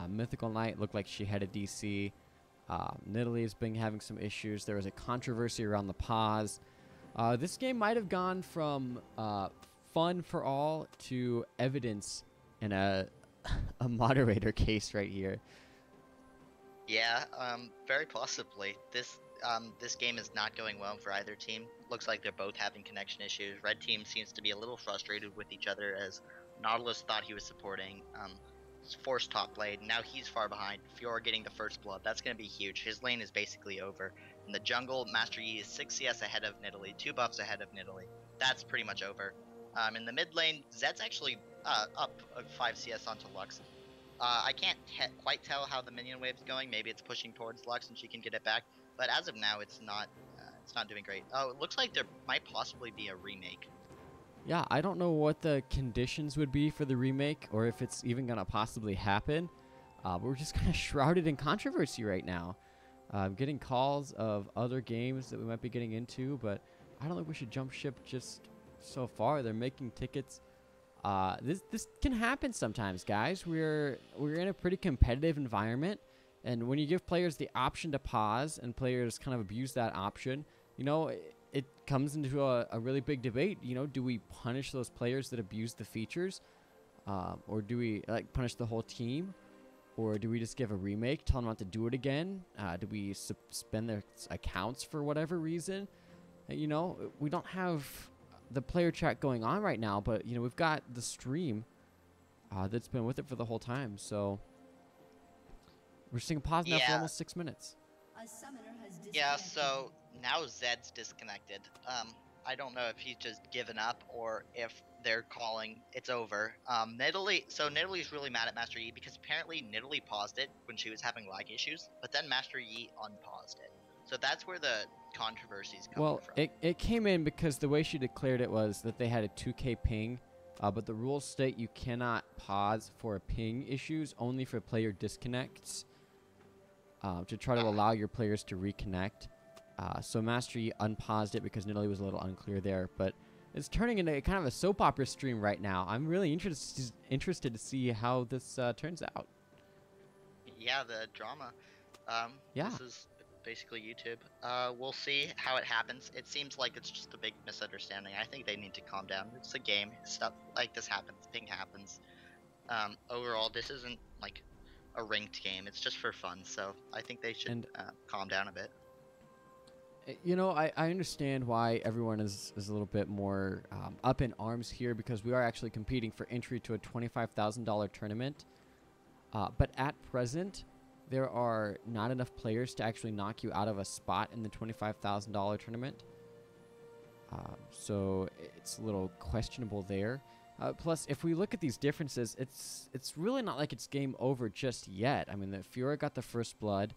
Mythical Knight looked like she had a DC. Nidalee has been having some issues. There was a controversy around the pause. This game might have gone from fun for all to evidence in a moderator case right here. Yeah, very possibly. This game is not going well for either team. Looks like they're both having connection issues. Red team seems to be a little frustrated with each other as Nautilus thought he was supporting forced top lane. Now he's far behind. Fiora getting the first blood. That's going to be huge. His lane is basically over. In the jungle, Master Yi is 6 CS ahead of Nidalee, 2 buffs ahead of Nidalee. That's pretty much over. In the mid lane, Zed's actually up 5 CS onto Lux. I can't quite tell how the minion wave's going. Maybe it's pushing towards Lux and she can get it back. But as of now, it's not doing great. Oh, it looks like there might possibly be a remake. Yeah, I don't know what the conditions would be for the remake or if it's even going to possibly happen. We're just kind of shrouded in controversy right now. I'm getting calls of other games that we might be getting into, but I don't think we should jump ship just so far. They're making tickets. This can happen sometimes, guys. We're in a pretty competitive environment, and when you give players the option to pause and players kind of abuse that option, you know, it comes into a really big debate. You know, do we punish those players that abuse the features, or do we like punish the whole team, or do we just give a remake, tell them not to do it again? Do we suspend their accounts for whatever reason? You know, we don't have the player chat going on right now, but you know we've got the stream that's been with it for the whole time. So we're seeing pause now for almost 6 minutes. Yeah, so now Zed's disconnected. I don't know if he's just given up or if they're calling it's over. Nidalee's really mad at Master Yi because apparently Nidalee paused it when she was having lag issues, but then Master Yi unpaused it. So that's where the controversies coming from. It came in because the way she declared it was that they had a 2K ping, but the rules state you cannot pause for ping issues, only for player disconnects, to try to allow your players to reconnect. So Master Yi unpaused it because Nidalee was a little unclear there, but it's turning into kind of a soap opera stream right now. I'm really interested to see how this turns out. Yeah, the drama. Yeah. This is basically YouTube. We'll see how it happens. It seems like it's just a big misunderstanding. I think they need to calm down. It's a game. Stuff like this happens. Ping happens. Overall, this isn't like a ranked game. It's just for fun. So I think they should calm down a bit. You know, I understand why everyone is a little bit more up in arms here because we are actually competing for entry to a $25,000 tournament. But at present, there are not enough players to actually knock you out of a spot in the $25,000 tournament. So it's a little questionable there. Plus, if we look at these differences, it's really not like it's game over just yet. I mean, the Fiora got the first blood.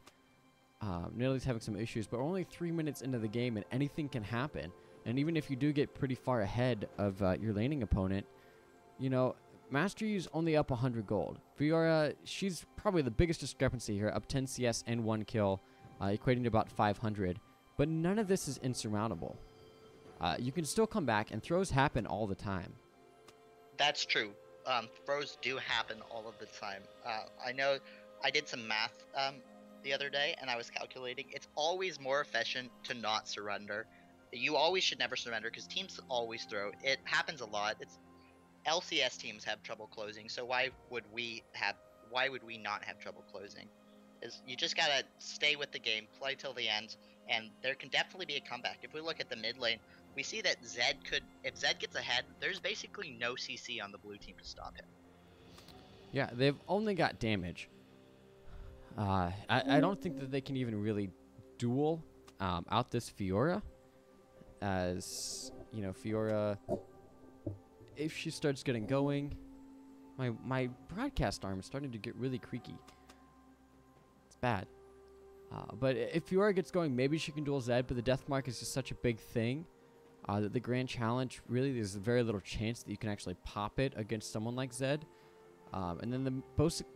Nidalee's having some issues, but we're only 3 minutes into the game, and anything can happen. And even if you do get pretty far ahead of your laning opponent, you know, Master Yi's only up 100 gold. Fiora, she's probably the biggest discrepancy here, up 10 CS and 1 kill, equating to about 500. But none of this is insurmountable. You can still come back, and throws happen all the time. That's true. Throws do happen all of the time. I know I did some math the other day, and I was calculating. It's always more efficient to not surrender. You always should never surrender because teams always throw. It happens a lot. LCS teams have trouble closing, so why would we not have trouble closing? You just gotta stay with the game, play till the end, and there can definitely be a comeback. If we look at the mid lane, we see that if Zed gets ahead, there's basically no CC on the blue team to stop him. Yeah, they've only got damage. I don't think that they can even really duel out this Fiora, as you know, Fiora, if she starts getting going, my broadcast arm is starting to get really creaky. It's bad. But if Fiora gets going, maybe she can duel Zed, but the death mark is just such a big thing that the grand challenge, really, there's very little chance that you can actually pop it against someone like Zed. And then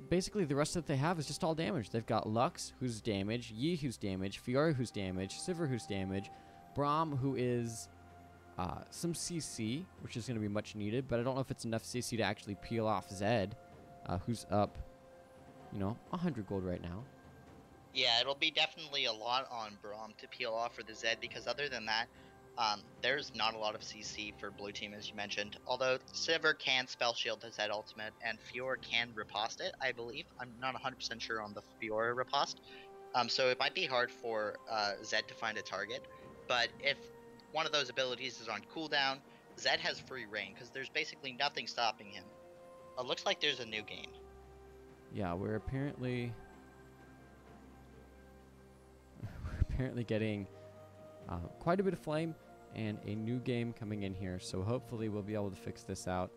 basically the rest that they have is just all damage. They've got Lux, who's damage, Yi, who's damage, Fiora, who's damage, Sivir, who's damage, Braum, who is some CC, which is going to be much needed, but I don't know if it's enough CC to actually peel off Zed, who's up, 100 gold right now. Yeah, it'll be definitely a lot on Braum to peel off for the Zed, because other than that, there's not a lot of CC for Blue Team, as you mentioned. Although Sivir can spell shield the Zed ultimate, and Fiora can riposte it, I believe. I'm not 100% sure on the Fiora riposte. So it might be hard for Zed to find a target. But if one of those abilities is on cooldown, Zed has free reign, because there's basically nothing stopping him. It looks like there's a new game. Yeah, we're apparently getting quite a bit of flame and a new game coming in here, so hopefully we'll be able to fix this out.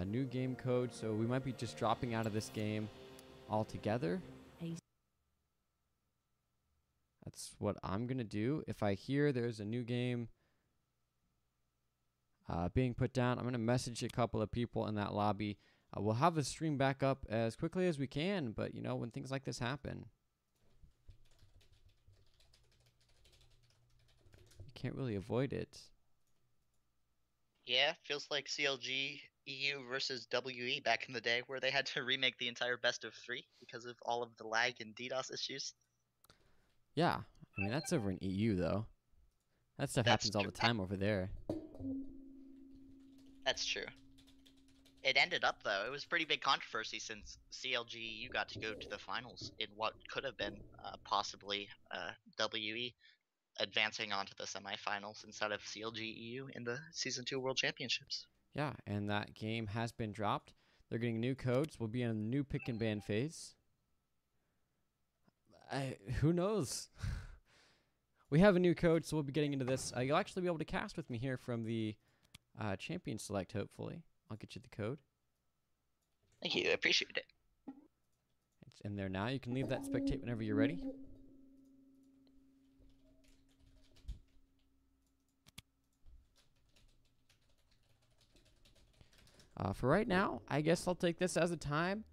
New game code, so we might be just dropping out of this game altogether. That's what I'm gonna do. If I hear there's a new game being put down, I'm gonna message a couple of people in that lobby. We'll have the stream back up as quickly as we can, but when things like this happen, you can't really avoid it. Yeah, feels like CLG EU versus WE back in the day, where they had to remake the entire best of 3 because of all of the lag and DDoS issues. Yeah, I mean, that's over in EU, though. That stuff happens all the time over there. That's true. It ended up, though, it was pretty big controversy, since CLG EU got to go to the finals in what could have been possibly WE advancing onto the semifinals instead of CLG EU in the Season 2 World Championships. Yeah, and that game has been dropped. They're getting new codes. We'll be in a new pick and ban phase. Who knows? We have a new code, so we'll be getting into this. You'll actually be able to cast with me here from the champion select, hopefully. I'll get you the code. Thank you, I appreciate it. It's in there now. You can leave that spectate whenever you're ready. For right now, I guess I'll take this as a time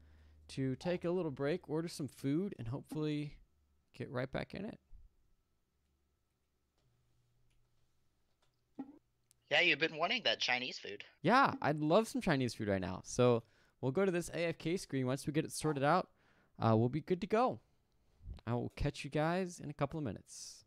to take a little break, order some food, and hopefully get right back in it. Yeah, you've been wanting that Chinese food. Yeah, I'd love some Chinese food right now. So we'll go to this AFK screen. Once we get it sorted out, we'll be good to go. I will catch you guys in a couple of minutes.